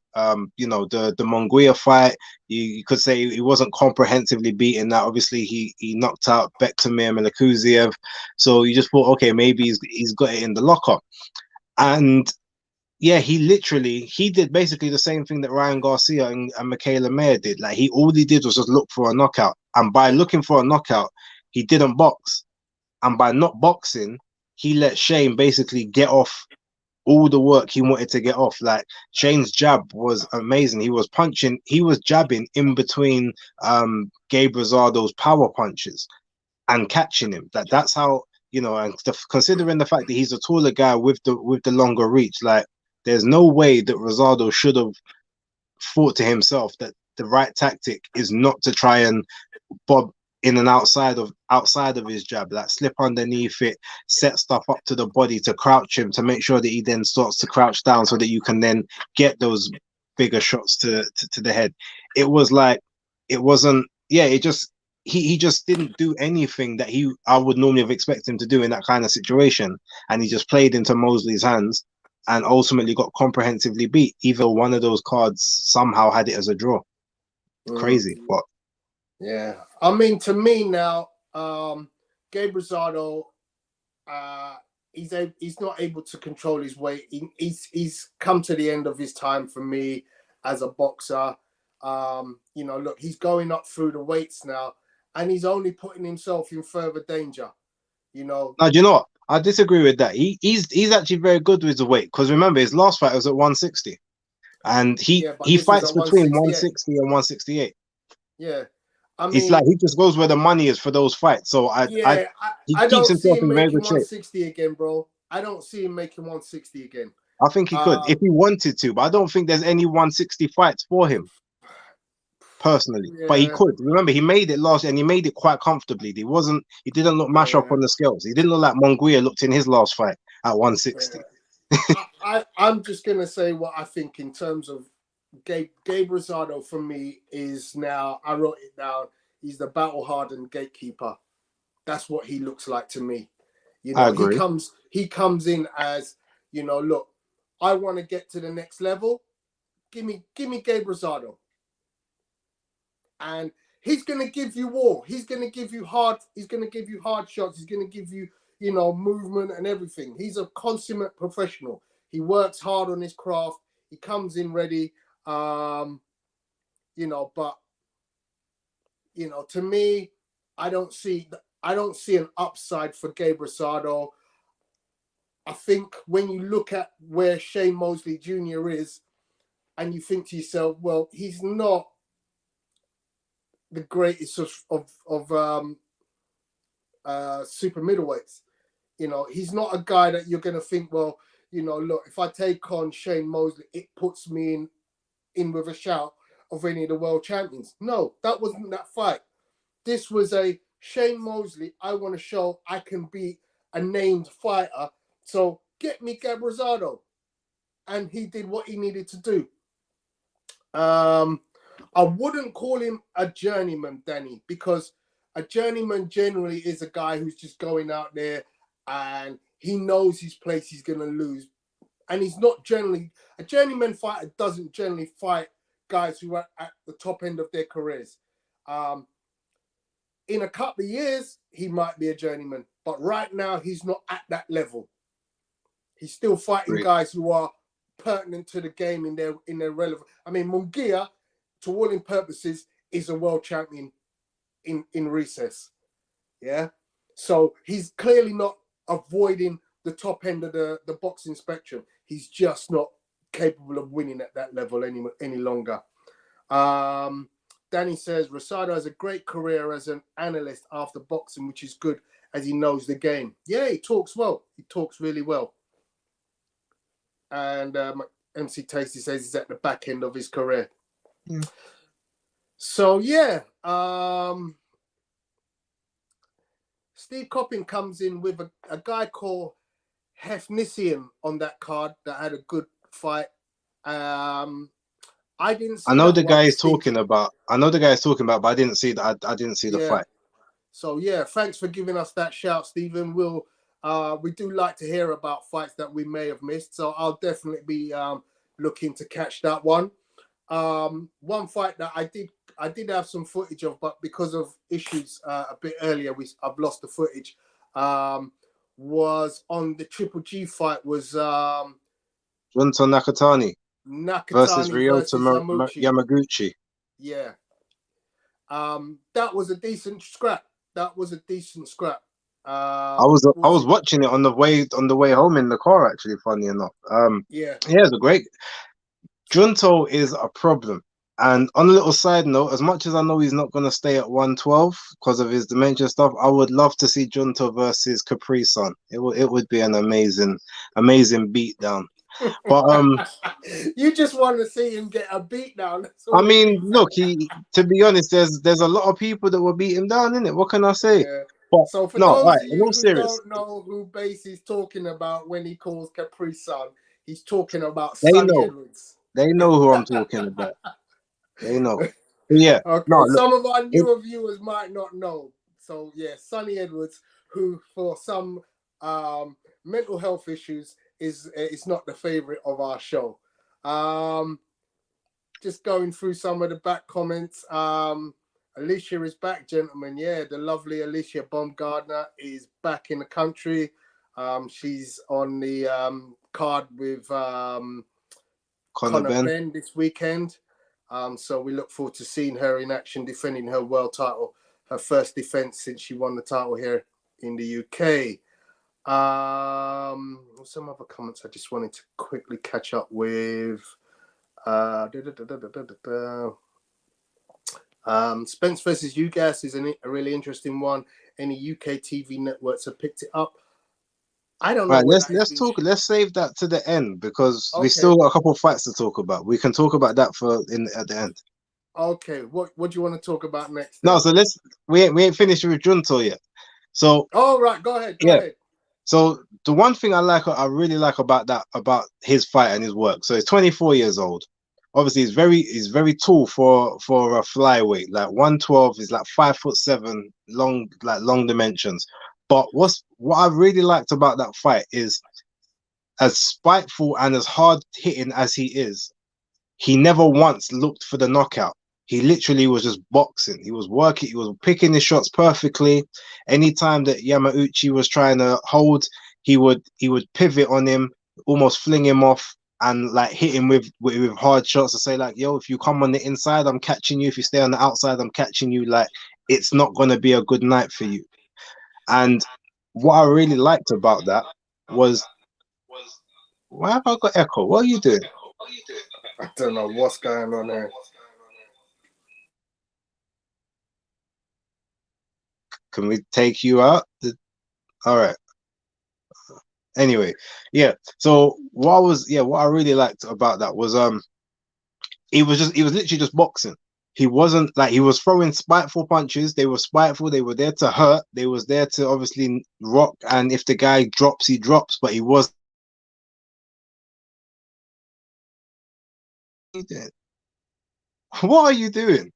You know, the Munguia fight, you could say he wasn't comprehensively beaten. That obviously he knocked out Bektamir Melekuziev. So you just thought, okay, maybe he's got it in the locker. And yeah, he did basically the same thing that Ryan Garcia and Michaela Mayer did. Like all he did was just look for a knockout. And by looking for a knockout, he didn't box. And by not boxing, he let Shane basically get off all the work he wanted to get off. Like Shane's jab was amazing. He was jabbing in between Gabe Rosado's power punches and catching him. That's how, you know, and considering the fact that he's a taller guy with the longer reach, like there's no way that Rosado should have thought to himself that the right tactic is not to try and bob in and outside of his jab, like slip underneath it, set stuff up to the body to crouch him, to make sure that he then starts to crouch down so that you can then get those bigger shots to the head. It was like, it wasn't, yeah, it just, he just didn't do anything that I would normally have expected him to do in that kind of situation. And he just played into Mosley's hands and ultimately got comprehensively beat. Either one of those cards somehow had it as a draw. Crazy, but yeah, I mean, to me now, Gabe Rosado, he's not able to control his weight. He's come to the end of his time for me as a boxer. You know, look, he's going up through the weights now, and he's only putting himself in further danger. You know. Now, do you know what? I disagree with that. He's actually very good with the weight, because remember his last fight was at 160. and Yeah, but he this was fights at between 168. 160 and 168. Yeah. I It's like mean, he just goes where the money is for those fights. So yeah, he I keeps don't see himself him in very making good shape. 160 again, bro. I don't see him making 160 again. I think he could if he wanted to, but I don't think there's any 160 fights for him personally. But he Yeah, could. Remember, he made it last year and he made it quite comfortably. He didn't look mash up yeah, on the scales. He didn't look like Monguia looked in his last fight at 160. yeah. I'm just gonna say what I think in terms of Gabe Rosado. For me, is now, I wrote it down. He's the battle hardened gatekeeper. That's what he looks like to me. You I know, agree. he comes in as, you know, look, I want to get to the next level. Give me Gabe Rosado, and he's gonna give you war. He's gonna give you hard. He's gonna give you hard shots. He's gonna give you, you know, movement and everything. He's a consummate professional. He works hard on his craft. He comes in ready. You know, but you know, to me, I don't see an upside for Gabe Rosado. I think when you look at where Shane Mosley Jr. is, and you think to yourself, well, he's not the greatest of super middleweights. You know, he's not a guy that you're going to think, well, you know, look, if I take on Shane Mosley, it puts me in with a shout of any of the world champions. No, that wasn't that fight. This was a Shane Mosley. I want to show I can beat a named fighter. So get me Gab Rosado. And he did what he needed to do. I wouldn't call him a journeyman, Danny, because a journeyman generally is a guy who's just going out there and he knows his place he's going to lose. And he's not generally, a journeyman fighter doesn't generally fight guys who are at the top end of their careers. In a couple of years, he might be a journeyman, but right now he's not at that level. He's still fighting guys who are pertinent to the game in their relevant. I mean, Munguia, to all in purposes, is a world champion in recess. Yeah, so he's clearly not avoiding the top end of the boxing spectrum. He's just not capable of winning at that level any longer. Danny says Rosado has a great career as an analyst after boxing, which is good as he knows the game. Yeah, he talks well. He talks really well. And MC Tasty says he's at the back end of his career. Yeah. So yeah, Steve Coppin comes in with a guy called Hefnisian on that card that had a good fight. I didn't see I know that the one, guy is Steve. talking about. I know the guy is talking about, but I didn't see that. I didn't see the fight. So yeah, thanks for giving us that shout, Stephen. We do like to hear about fights that we may have missed, so I'll definitely be looking to catch that one. One fight that I did have some footage of, but because of issues a bit earlier, I've lost the footage. Was on the Triple G fight was Junto Nakatani versus Nakatani Ryota versus Yamauchi. Yamaguchi. Yeah. That was a decent scrap. I was watching it on the way home in the car, actually, funny enough. Yeah, it's a great. Junto is a problem. And on a little side note, as much as I know he's not going to stay at 112 because of his dementia stuff, I would love to see Junto versus Capri Sun. It would be an amazing beatdown. But you just want to see him get a beatdown. I mean, look, to be honest, there's a lot of people that will beat him down, innit? What can I say? Yeah. But So for no, those right, of in you all who serious, don't know who Base is talking about when he calls Capri Sun, he's talking about they Sonny know. Edwards. They know who I'm talking about. They know. But yeah. Okay. No, look, some of our newer viewers might not know. So yeah, Sonny Edwards, who for some mental health issues is not the favorite of our show. Just going through some of the back comments. Alicia is back, gentlemen. Yeah, the lovely Alicia Baumgardner is back in the country. She's on the card with Conor Benn this weekend. So we look forward to seeing her in action defending her world title, her first defense since she won the title here in the UK. Some other comments I just wanted to quickly catch up with. Spence versus Ugas is a really interesting one. Any UK TV networks have picked it up. I don't know Right, where let's that is let's being. talk. Let's save that to the end because we Okay. still got a couple of fights to talk about. We can talk about that at the end. Okay. What do you want to talk about next? No, Then? so we ain't finished with Junto yet. So Oh right, go ahead. Go yeah. ahead. So the one thing I really like about his fight and his work. So he's 24 years old. Obviously, he's very tall for a flyweight. Like 112 is like 5'7", long dimensions. But what I really liked about that fight is as spiteful and as hard hitting as he never once looked for the knockout. He literally was just boxing. He was working. He was picking his shots perfectly. Anytime that Yamauchi was trying to hold, he would pivot on him, almost fling him off, and like hit him with hard shots to say like, yo, if you come on the inside, I'm catching you. If you stay on the outside, I'm catching you. Like it's not gonna be a good night for you. And what I really liked about that was, why have I got echo? What are you doing? I don't know what's going on here. Can we take you out? All right. Anyway, yeah. So what I really liked about that was he was literally just boxing. He wasn't like he was throwing spiteful punches. They were spiteful. They were there to hurt. They was there to obviously rock. And if the guy drops, he drops. But he was. What are you doing?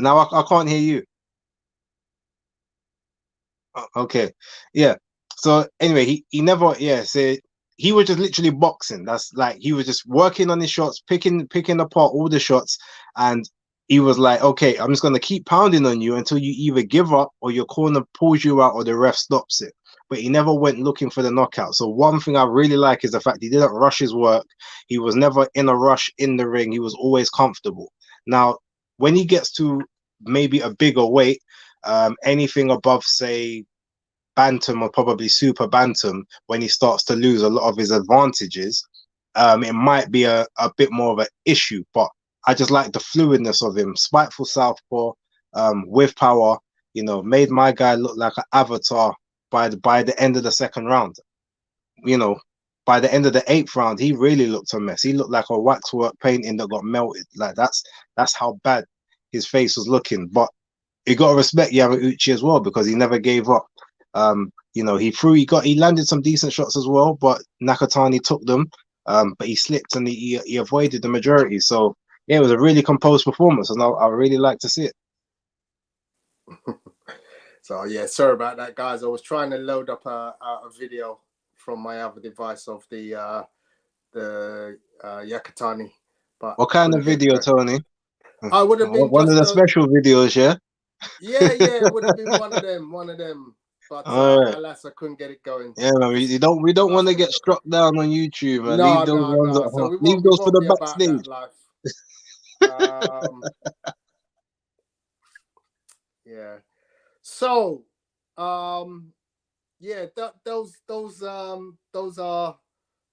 Now I can't hear you. Okay, yeah. So anyway, he never, yeah. So he was just literally boxing. That's like he was just working on his shots, picking apart all the shots, and he was like, okay, I'm just gonna keep pounding on you until you either give up or your corner pulls you out or the ref stops it. But he never went looking for the knockout. So one thing I really like is the fact he didn't rush his work. He was never in a rush in the ring. He was always comfortable. Now, when he gets to maybe a bigger weight, anything above say bantam or probably super bantam, when he starts to lose a lot of his advantages, it might be a bit more of an issue. But I just like the fluidness of him, spiteful southpaw, with power. Made my guy look like an avatar by the end of the second round. You know, by the end of the eighth round, he really looked a mess. He looked like a waxwork painting that got melted. Like that's how bad his face was looking. But you got to respect Yamauchi as well because he never gave up. He landed some decent shots as well, but Nakatani took them. But he slipped and he avoided the majority. So yeah, it was a really composed performance, and I really like to see it. So yeah, sorry about that, guys. I was trying to load up a video from my other device of the Nakatani, but What kind of video, Tony? I would have been One of the special videos, yeah. Yeah, it would have been one of them. But Right. alas, I couldn't get it going. Yeah, man. We don't want to get struck down on YouTube, man. No, Leave those ones at no. So home. we Leave those for won't the be about backstage. that life. Yeah. So, yeah, those are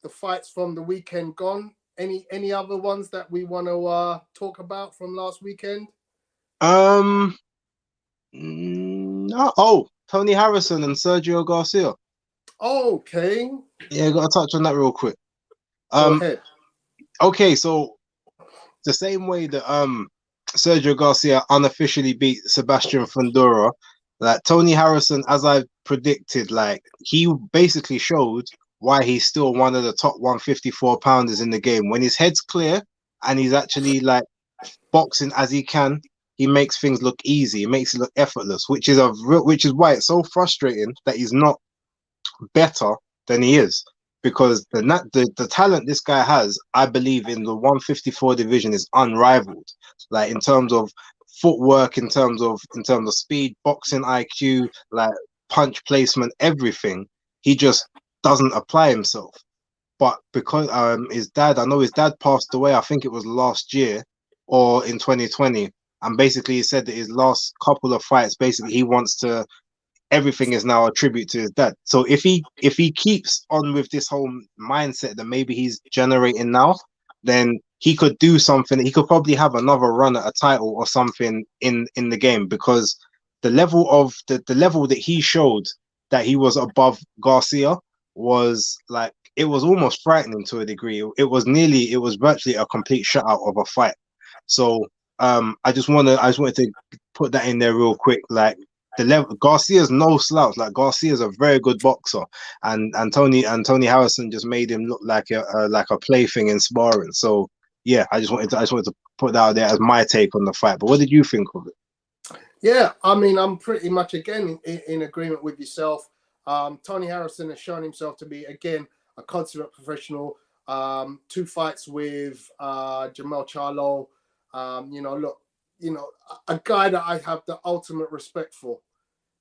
the fights from the weekend gone. Any other ones that we want to talk about from last weekend? No. Oh, Tony Harrison and Sergio Garcia. Okay. Yeah, got to touch on that real quick. Go ahead. Okay, so the same way that Sergio Garcia unofficially beat Sebastian Fundora, like Tony Harrison, as I predicted, like he basically showed why he's still one of the top 154 pounders in the game. When his head's clear and he's actually like boxing as he can, he makes things look easy. He makes it look effortless, which is why it's so frustrating that he's not better than he is. Because the talent this guy has, I believe, in the 154 division is unrivaled. Like in terms of footwork, in terms of speed, boxing IQ, like punch placement, everything, he just doesn't apply himself. But because I know his dad passed away. I think it was last year or in 2020, and basically he said that his last couple of fights, basically he wants to everything is now a tribute to his dad. So if he keeps on with this whole mindset that maybe he's generating now, then he could do something. He could probably have another run at a title or something in the game, because the level of the level that he showed that he was above Garcia was like, it was almost frightening to a degree. It was virtually a complete shutout of a fight. So I just wanted to put that in there real quick. Like, the level, Garcia's no slouch. Like, Garcia's a very good boxer, and Tony Harrison just made him look like a plaything in sparring. So yeah, I just wanted to put that out there as my take on the fight. But what did you think of it? Yeah, I mean, I'm pretty much again in agreement with yourself. Tony Harrison has shown himself to be, again, a consummate professional. 2 fights with Jamel Charlo. Look, a guy that I have the ultimate respect for.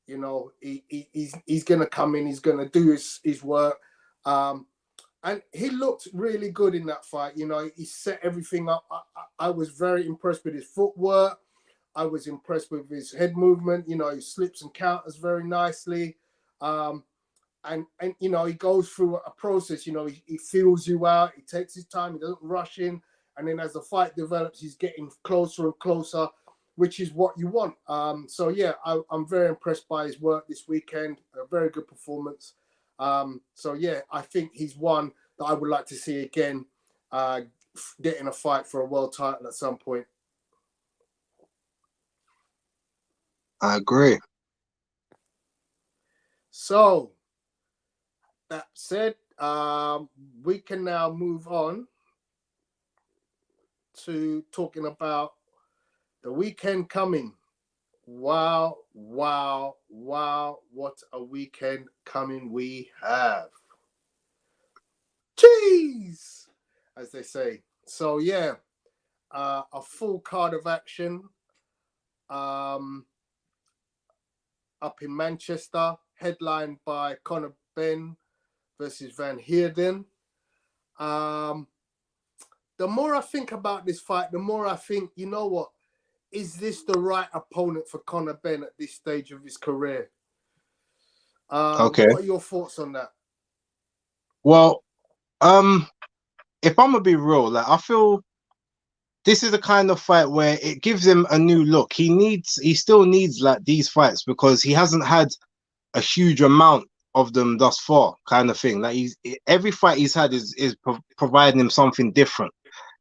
He's going to come in, he's going to do his work. And he looked really good in that fight. He set everything up. I was very impressed with his footwork. I was impressed with his head movement. He slips and counters very nicely. And he goes through a process. He feels you out. He takes his time. He doesn't rush in. And then as the fight develops, he's getting closer and closer, which is what you want. So, yeah, I'm very impressed by his work this weekend. A very good performance. So, yeah, I think he's one that I would like to see again, getting a fight for a world title at some point. I agree. So, that said, we can now move on to talking about the weekend coming. Wow, wow, wow. What a weekend coming we have. Jeez, as they say. So, yeah, a full card of action up in Manchester, headlined by Conor Benn versus Van Heerden. The more I think about this fight, the more I think, you know what? Is this the right opponent for Conor Benn at this stage of his career? Okay. What are your thoughts on that? Well, if I'm gonna be real, like, I feel this is the kind of fight where it gives him a new look. He still needs like these fights, because he hasn't had a huge amount of them thus far, kind of thing. Like, every fight he's had is providing him something different.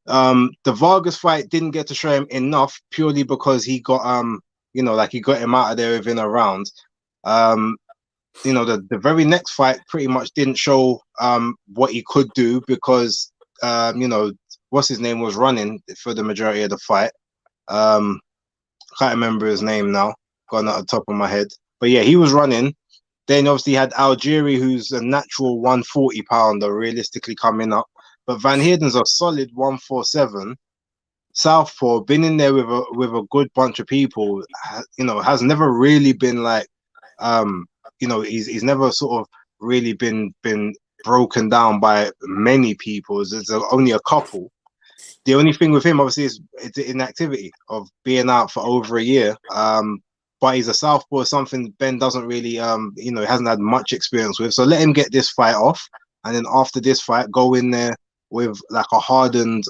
The Vargas fight didn't get to show him enough, purely because he got he got him out of there within a round. The very next fight pretty much didn't show what he could do, because what's his name was running for the majority of the fight. Can't remember his name now, gone out the top of my head. But yeah, he was running. Then obviously you had Algieri, who's a natural 140 pounder, realistically coming up. But Van Heerden's a solid 147. Southpaw, been in there with a good bunch of people. Has never really been like, he's never sort of really been broken down by many people. There's only a couple. The only thing with him, obviously, is the inactivity of being out for over a year. But he's a southpaw, something Ben doesn't really, hasn't had much experience with. So let him get this fight off, and then after this fight, go in there with like a hardened,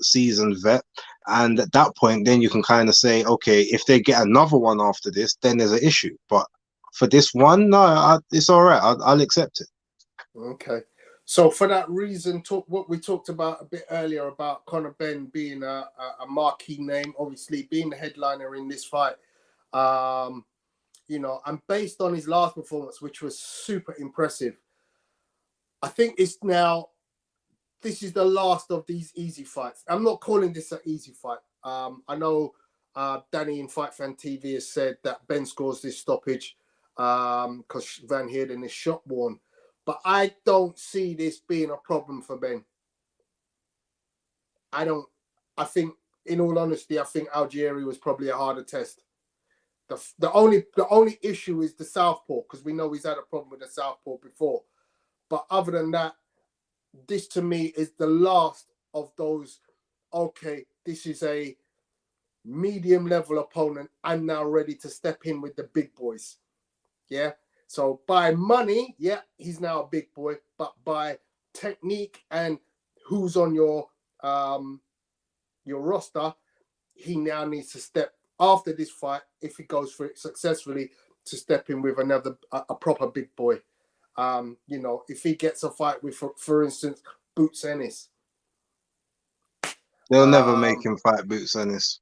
seasoned vet. And at that point, then you can kind of say, okay, if they get another one after this, then there's an issue. But for this one, no, it's all right. I'll accept it. Okay. So for that reason, what we talked about a bit earlier about Conor Benn being a marquee name, obviously being the headliner in this fight, and based on his last performance, which was super impressive, I think this is the last of these easy fights. I'm not calling this an easy fight. I know Danny in Fight Fan TV has said that Ben scores this stoppage because Van Heerden is shot worn. But I don't see this being a problem for Ben. I think, in all honesty, I think Algieri was probably a harder test. The only issue is the southpaw, because we know he's had a problem with the southpaw before. But other than that, this to me is the last of those. Okay, this is a medium level opponent, I'm now ready to step in with the big boys. Yeah. So by money, yeah, he's now a big boy, but by technique and who's on your roster, he now needs to step after this fight, if he goes for it successfully, to step in with a proper big boy. You know, if he gets a fight with, for instance, Boots Ennis. They'll never make him fight Boots Ennis.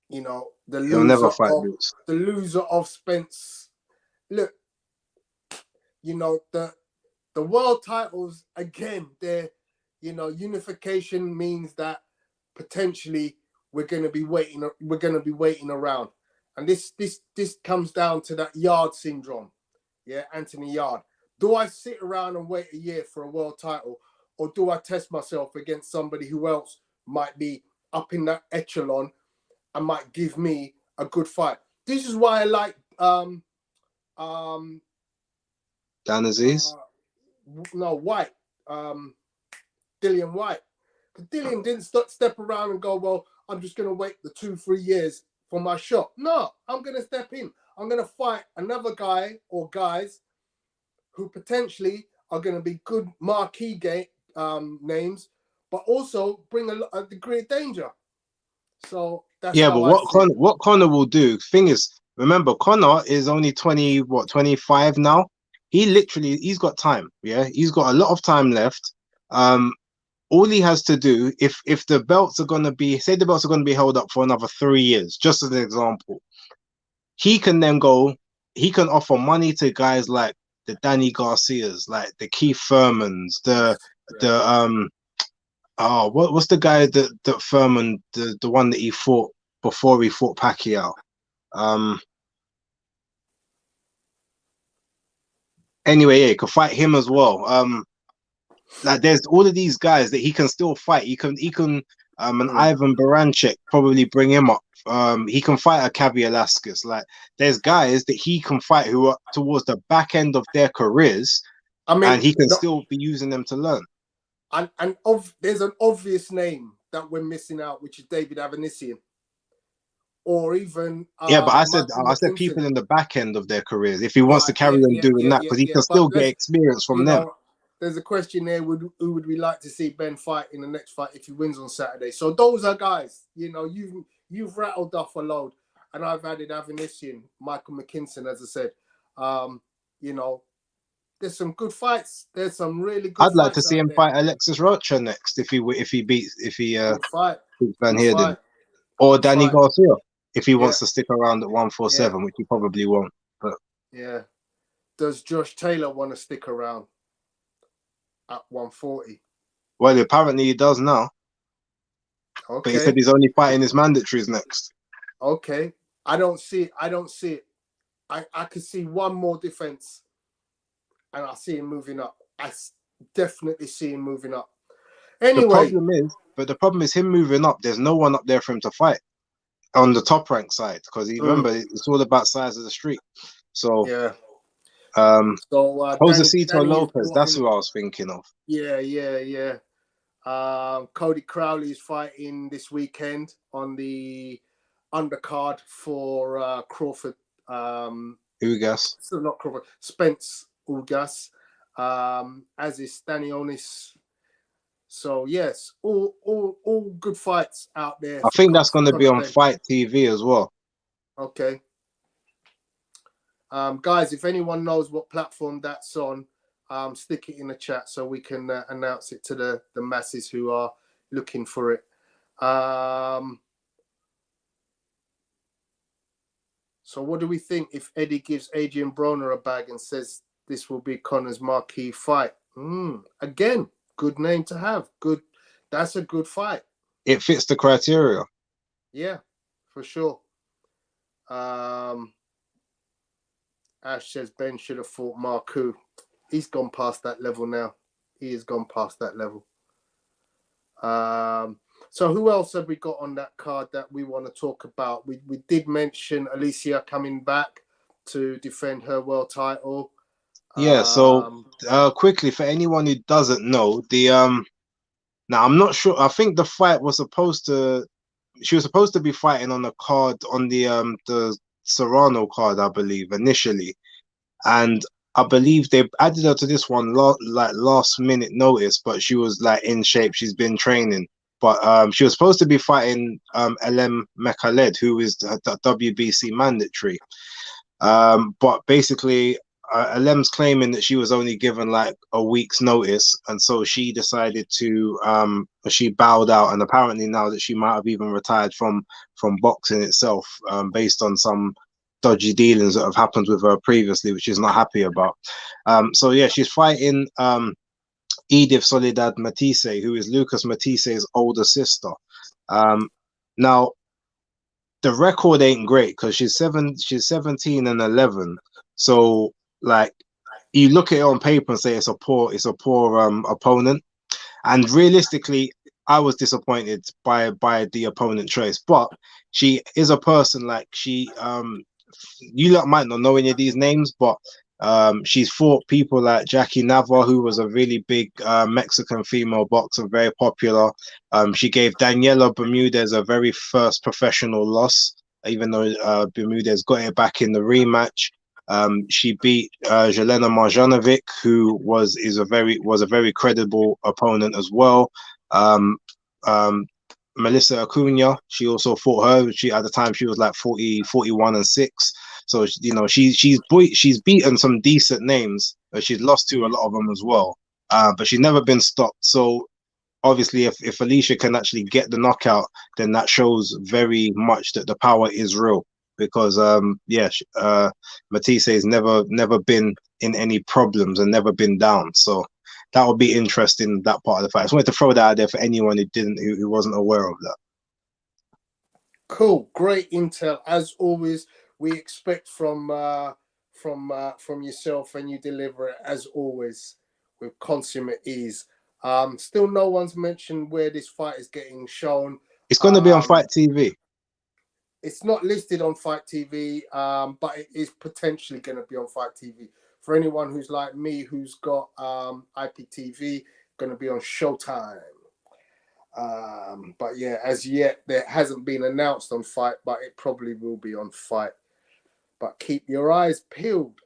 You know, He'll never fight Boots. The loser of Spence. Look, you know, the world titles, again, they're, you know, unification means that potentially we're going to be waiting around. And this comes down to that Yard syndrome. Yeah, Anthony Yard. Do I sit around and wait a year for a world title, or do I test myself against somebody who else might be up in that echelon and might give me a good fight? This is why I like Dan Aziz? No, White. Dillian White. Because Dillian didn't step around and go, well, I'm just going to wait the 2-3 years for my shot. No, I'm going to step in. I'm going to fight another guy or guys who potentially are going to be good marquee names, but also bring a degree of danger. So that's how what Conor will do. Thing is, remember, Conor is only 25 now. He's got time. Yeah, he's got a lot of time left. All he has to do, if the belts are going to be, say the belts are going to be held up for another 3 years, just as an example, he can then go, he can offer money to guys like the Danny Garcias, like the Keith Thurmans, what's the guy that Thurman, the one that he fought before he fought Pacquiao? Anyway, yeah, he could fight him as well. Like there's all of these guys that he can still fight. He can an Ivan Baranchik, probably bring him up. He can fight a Cavi Velasquez. Like there's guys that he can fight who are towards the back end of their careers, and he can still be using them to learn. And there's an obvious name that we're missing out, which is David Avanesian. Or even but I said people in the back end of their careers. If he wants to carry on doing that, because he can still get experience from them. There's a question there: who would we like to see Ben fight in the next fight if he wins on Saturday? So those are guys. You know, you've rattled off a load, and I've added Avanesian, Michael McKinson, as I said. You know, there's some good fights. There's some really good. I'd like to see him fight Alexis Rocha next if he beats Van Heerden or Danny Garcia. If he wants to stick around at 147, which he probably won't. But yeah, does Josh Taylor want to stick around at 140? Well, apparently he does now. Okay. But he said he's only fighting his mandatories next. Okay. I don't see it. I could see one more defense, and I see him moving up. I definitely see him moving up. Anyway, the problem is him moving up. There's no one up there for him to fight on the top rank side, because remember it's all about size of the street. So yeah. Josecito Lopez, that's who I was thinking of. Yeah. Cody Crowley is fighting this weekend on the undercard for Crawford. Ugas. So not Crawford. Spence Ugas. As is Stanionis. So yes, all good fights out there. I think that's going to be on Fight TV as well. Okay. Guys, if anyone knows what platform that's on, stick it in the chat so we can announce it to the masses who are looking for it. So what do we think if Eddie gives Adrian Broner a bag and says this will be Conor's marquee fight? Again, good name to have. Good. That's a good fight. It fits the criteria. Yeah, for sure. Ash says Ben should have fought Marku. He's gone past that level now. He has gone past that level. So who else have we got on that card that we want to talk about? We did mention Alicia coming back to defend her world title. Yeah, so quickly, for anyone who doesn't know, now I'm not sure. I think the fight was supposed to she was supposed to be fighting on the card on the Serrano card, I believe, initially, and I believe they added her to this one like last minute notice, but she was like in shape. She's been training, but she was supposed to be fighting LM Mekhaled, who is the WBC mandatory. But basically, LM's claiming that she was only given like a week's notice, and so she decided to she bowed out, and apparently now that she might have even retired from boxing itself, based on some dodgy dealings that have happened with her previously, which she's not happy about. So yeah, she's fighting Edith Soledad Matisse, who is Lucas Matisse's older sister. Now the record ain't great because she's 17 and 11. So like you look at it on paper and say it's a poor opponent. And realistically, I was disappointed by the opponent choice. But she is a person like you lot might not know any of these names, but she's fought people like Jackie Nava, who was a really big Mexican female boxer, very popular. She gave Daniela Bermudez a very first professional loss, even though Bermudez got it back in the rematch. She beat Jelena Marjanovic, who was a very credible opponent as well. Melissa Acuna, she also fought her. She at the time she was like 41 and 6. So you know she's beaten some decent names, but she's lost to a lot of them as well. But she's never been stopped. So obviously, if Alicia can actually get the knockout, then that shows very much that the power is real. Because Matisse has never been in any problems and never been down. So that would be interesting, that part of the fight. I just wanted to throw that out there for anyone who wasn't aware of that. Cool, great intel as always. We expect from yourself, and you deliver it as always with consummate ease. Still, no one's mentioned where this fight is getting shown. It's going to be on Fight TV. It's not listed on Fight TV, but it is potentially going to be on Fight TV. For anyone who's like me, who's got IPTV, going to be on Showtime. But yeah, as yet, there hasn't been announced on Fight, but it probably will be on Fight. But keep your eyes peeled.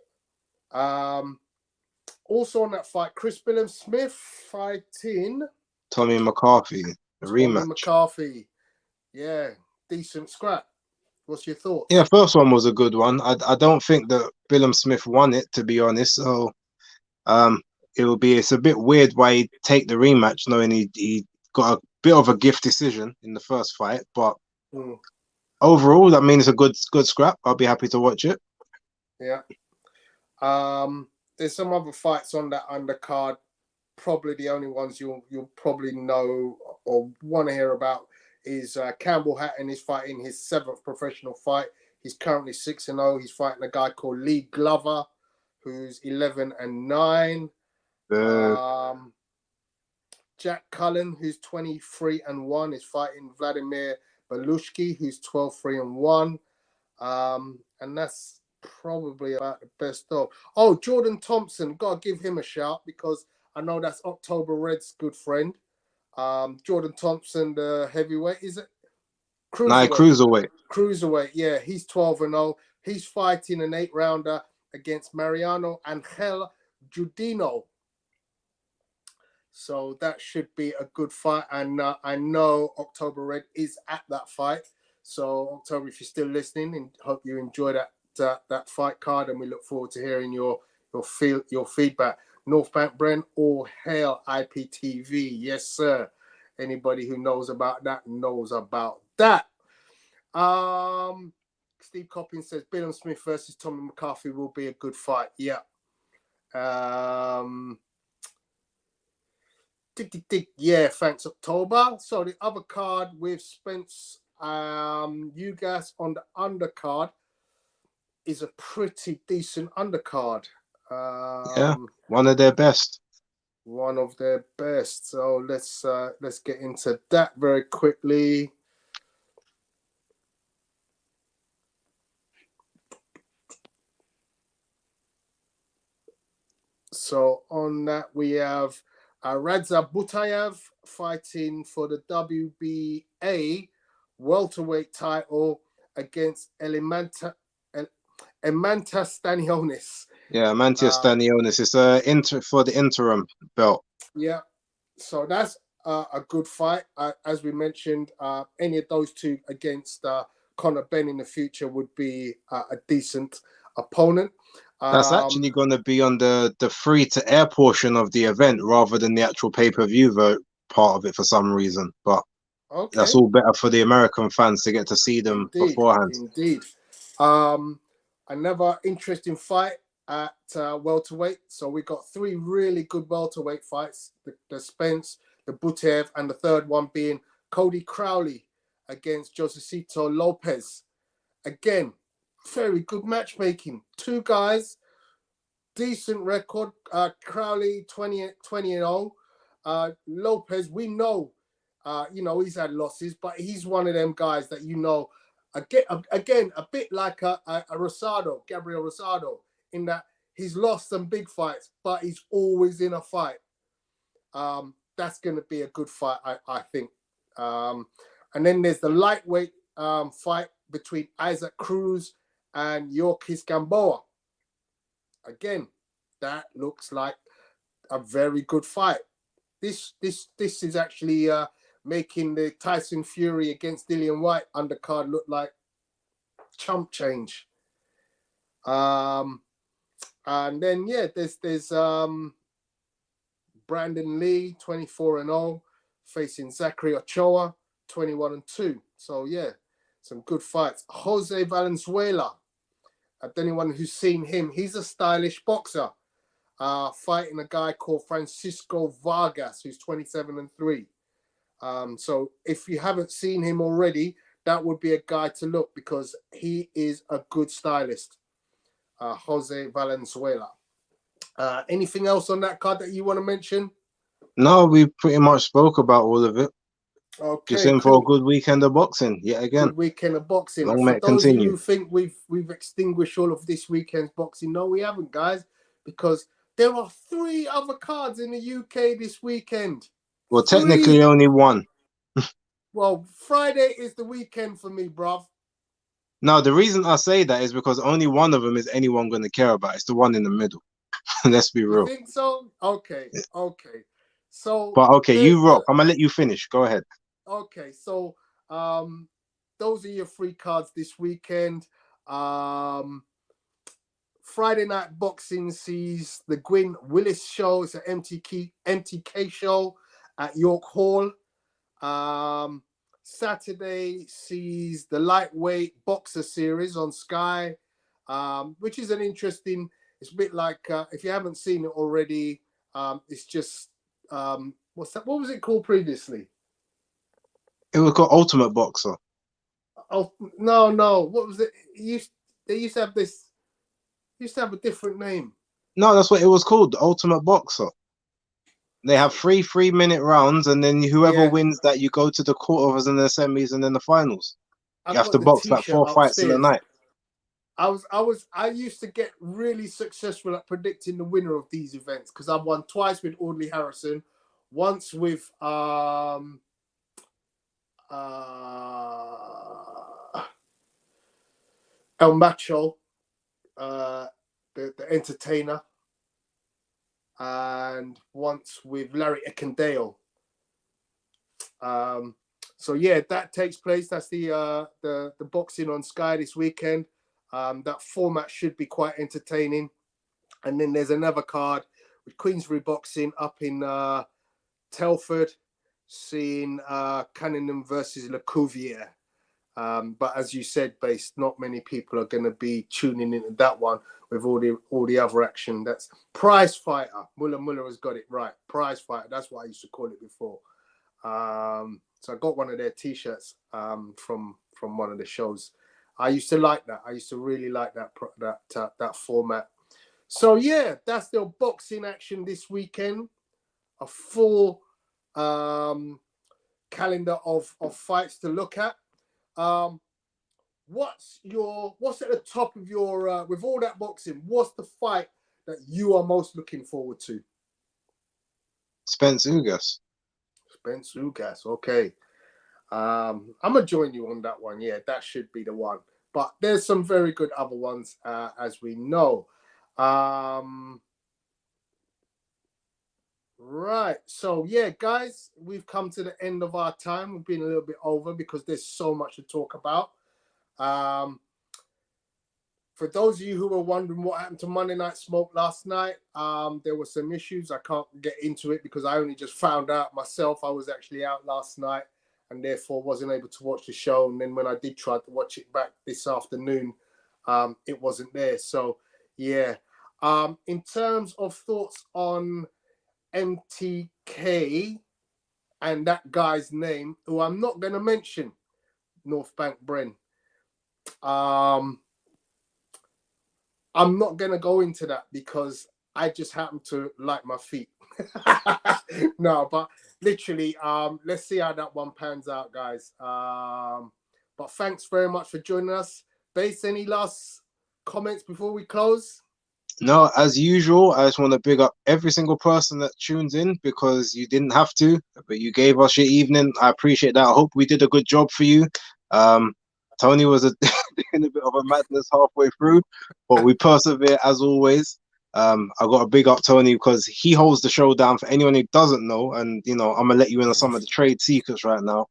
Also on that fight, Chris Billam-Smith fighting Tommy McCarthy, rematch. Tommy McCarthy. Yeah, decent scrap. What's your thoughts? Yeah, first one was a good one. I don't think that Billam-Smith won it, to be honest. So it's a bit weird why he'd take the rematch, knowing he got a bit of a gift decision in the first fight. But overall, I mean, it's a good scrap. I'll be happy to watch it. Yeah. There's some other fights on that undercard. Probably the only ones you'll probably know or want to hear about is Campbell Hatton is fighting his 7th professional fight. He's currently 6-0. He's fighting a guy called Lee Glover, who's 11-9. Jack Cullen, who's 23-1, is fighting Vladimir Belushki, who's 12-3-1. And that's probably about the best of. Oh, Jordan Thompson, gotta give him a shout because I know that's October Red's good friend. Jordan Thompson, the heavyweight, is it? Cruiserweight. Cruiserweight, yeah. He's 12-0. He's fighting an 8-rounder against Mariano Angel Judino. So that should be a good fight. And I know October Red is at that fight. So October, if you're still listening, and hope you enjoy that fight card, and we look forward to hearing your feedback. North Bank Bren, all hail IPTV. Yes, sir. Anybody who knows about that knows about that. Steve Coppins says Billam-Smith versus Tommy McCarthy will be a good fight. Yeah. Yeah, thanks, October. So the other card with Spence Ugas on the undercard is a pretty decent undercard. Yeah, one of their best. One of their best. So let's get into that very quickly. So on that we have Radza Butayev fighting for the WBA welterweight title against Emanta Stanionis. Yeah, Mantia Stanionis. It's for the interim belt. Yeah, so that's a good fight. As we mentioned, any of those two against Conor Benn in the future would be a decent opponent. That's actually going to be on the free-to-air portion of the event rather than the actual pay-per-view part of it for some reason. But okay, that's all better for the American fans to get to see them beforehand. Indeed. Another interesting fight at welterweight. So we got three really good welterweight fights: the Spence, the Butev, and the third one being Cody Crowley against Josecito Lopez. Again, very good matchmaking. Two guys, decent record. Crowley 20-0. Lopez, we know, he's had losses, but he's one of them guys that again, a bit like a Rosado, Gabriel Rosado, in that he's lost some big fights, but he's always in a fight. That's going to be a good fight, I think. And then there's the lightweight fight between Isaac Cruz and Yorkis Gamboa. Again, that looks like a very good fight. This is actually making the Tyson Fury against Dillian White undercard look like chump change. And then there's Brandon Lee 24-0 facing Zachary Ochoa 21-2. So yeah, some good fights. Jose Valenzuela. Anyone who's seen him, he's a stylish boxer. Fighting a guy called Francisco Vargas, who's 27-3. So if you haven't seen him already, that would be a guy to look because he is a good stylist. Jose Valenzuela. Anything else on that card that you want to mention? No, we pretty much spoke about all of it. Okay. Just in for a good weekend of boxing, yet again. Good weekend of boxing. Long For may it those continue. of you who think we've extinguished all of this weekend's boxing, no, we haven't, guys, because there are 3 other cards in the UK this weekend. Well, technically only one. Well, Friday is the weekend for me, bruv. No, the reason I say that is because only one of them is anyone going to care about. It's the one in the middle. Let's be real. You think so? Okay. So, but okay, you rock. I'm gonna let you finish. Go ahead. Okay, so those are your 3 cards this weekend. Friday night boxing sees the Gwyn Willis show. It's an MTK show at York Hall. Saturday sees the lightweight boxer series on Sky, which is an interesting. It's a bit like if you haven't seen it already, it's just what's that? What was it called previously? It was called Ultimate Boxer. Oh no! What was it? They used to have this. Used to have a different name. No, that's what it was called, the Ultimate Boxer. They have 3 3-minute rounds, and then whoever wins that, you go to the quarters and the semis and then the finals. You have to box like 4 fights in a night. I used to get really successful at predicting the winner of these events because I've won twice with Audley Harrison, once with El Macho, the entertainer, and once with Larry Eckendale. So yeah, that takes place. That's the boxing on Sky this weekend. That format should be quite entertaining. And then there's another card with Queensbury Boxing up in Telford, seeing Cunningham versus Lecouvier. But as you said, Base, not many people are going to be tuning into that one with all the other action. That's Prize Fighter. Muller has got it right. Prize Fighter. That's what I used to call it before. So I got one of their T-shirts from one of the shows. I used to like that. I used to really like that format. So yeah, that's the boxing action this weekend. A full calendar of fights to look at. What's at the top of your with all that boxing? What's the fight that you are most looking forward to? Spence Ugas. Spence Ugas, okay. I'm gonna join you on that one. Yeah, that should be the one. But there's some very good other ones, as we know. Right. So yeah, guys, we've come to the end of our time. We've been a little bit over because there's so much to talk about. For those of you who were wondering what happened to Monday Night Smoke last night, there were some issues. I can't get into it because I only just found out myself. I was actually out last night and therefore wasn't able to watch the show. And then when I did try to watch it back this afternoon, it wasn't there. So yeah. In terms of thoughts on MTK and that guy's name, who I'm not going to mention, North Bank Bren. I'm not going to go into that because I just happen to like my feet. No, but literally, let's see how that one pans out, guys. But thanks very much for joining us. Base, any last comments before we close? No, as usual, I just want to big up every single person that tunes in because you didn't have to, but you gave us your evening. I appreciate that. I hope we did a good job for you. Tony was in a bit of a madness halfway through, but we persevere as always. I got to big up Tony because he holds the show down for anyone who doesn't know. And, you know, I'm going to let you in on some of the trade secrets right now.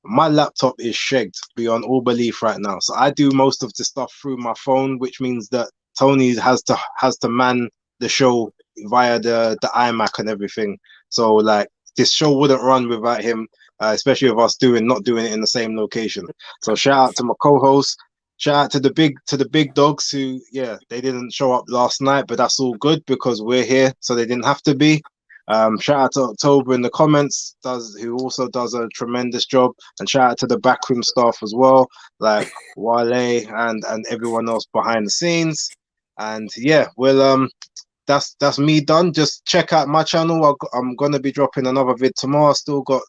My laptop is shagged beyond all belief right now. So I do most of the stuff through my phone, which means that Tony has to man the show via the iMac and everything. So like this show wouldn't run without him, especially with us not doing it in the same location. So shout out to my co-host. Shout out to the big dogs who, yeah, they didn't show up last night, but that's all good because we're here, so they didn't have to be. Shout out to October in the comments, who also does a tremendous job, and shout out to the backroom staff as well, like Wale and everyone else behind the scenes. And yeah, well, that's me done. Just check out my channel. I'm gonna be dropping another vid tomorrow. I still got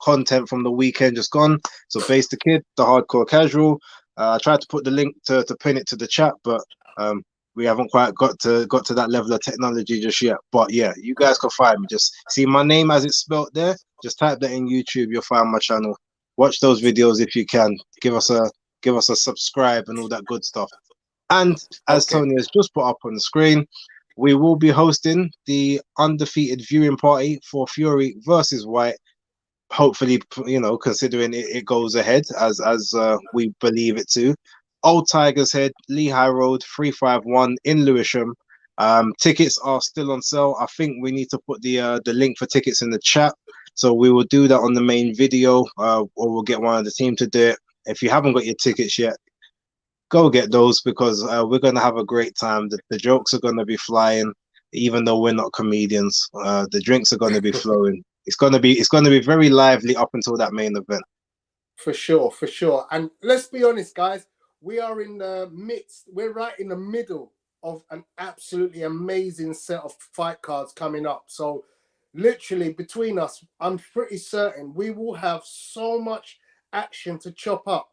content from the weekend just gone. So BaseDaKID, the hardcore casual. I tried to put the link to pin it to the chat, but we haven't quite got to that level of technology just yet. But yeah, you guys can find me. Just see my name as it's spelled there. Just type that in YouTube. You'll find my channel. Watch those videos if you can. Give us a subscribe and all that good stuff. And as Tony has just put up on the screen, we will be hosting the undefeated viewing party for Fury versus White. Hopefully, you know, considering it goes ahead as we believe it to. Old Tigers Head, Lehigh Road, 351 in Lewisham. Tickets are still on sale. I think we need to put the link for tickets in the chat. So we will do that on the main video, or we'll get one of the team to do it. If you haven't got your tickets yet, go get those because we're going to have a great time. The jokes are going to be flying, even though we're not comedians. The drinks are going to be flowing. It's going to be very lively up until that main event. For sure. And let's be honest, guys, we are in the midst. We're right in the middle of an absolutely amazing set of fight cards coming up. So literally between us, I'm pretty certain we will have so much action to chop up.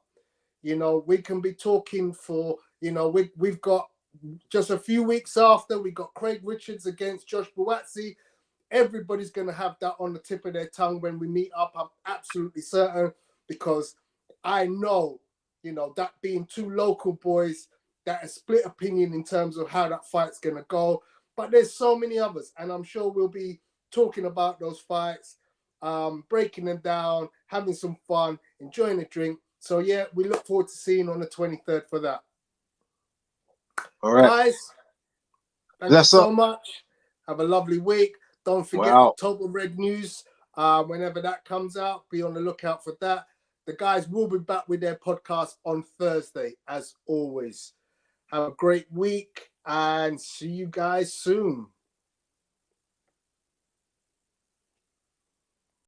You know, we can be talking for, you know, we've got just a few weeks after, we got Craig Richards against Josh Buatsi. Everybody's going to have that on the tip of their tongue when we meet up. I'm absolutely certain because I know, you know, that being two local boys, that a split opinion in terms of how that fight's going to go. But there's so many others, and I'm sure we'll be talking about those fights, breaking them down, having some fun, enjoying a drink. So, yeah, we look forward to seeing you on the 23rd for that. All right. Guys, thank you so much. Have a lovely week. Don't forget October Red News. Whenever that comes out, be on the lookout for that. The guys will be back with their podcast on Thursday, as always. Have a great week and see you guys soon.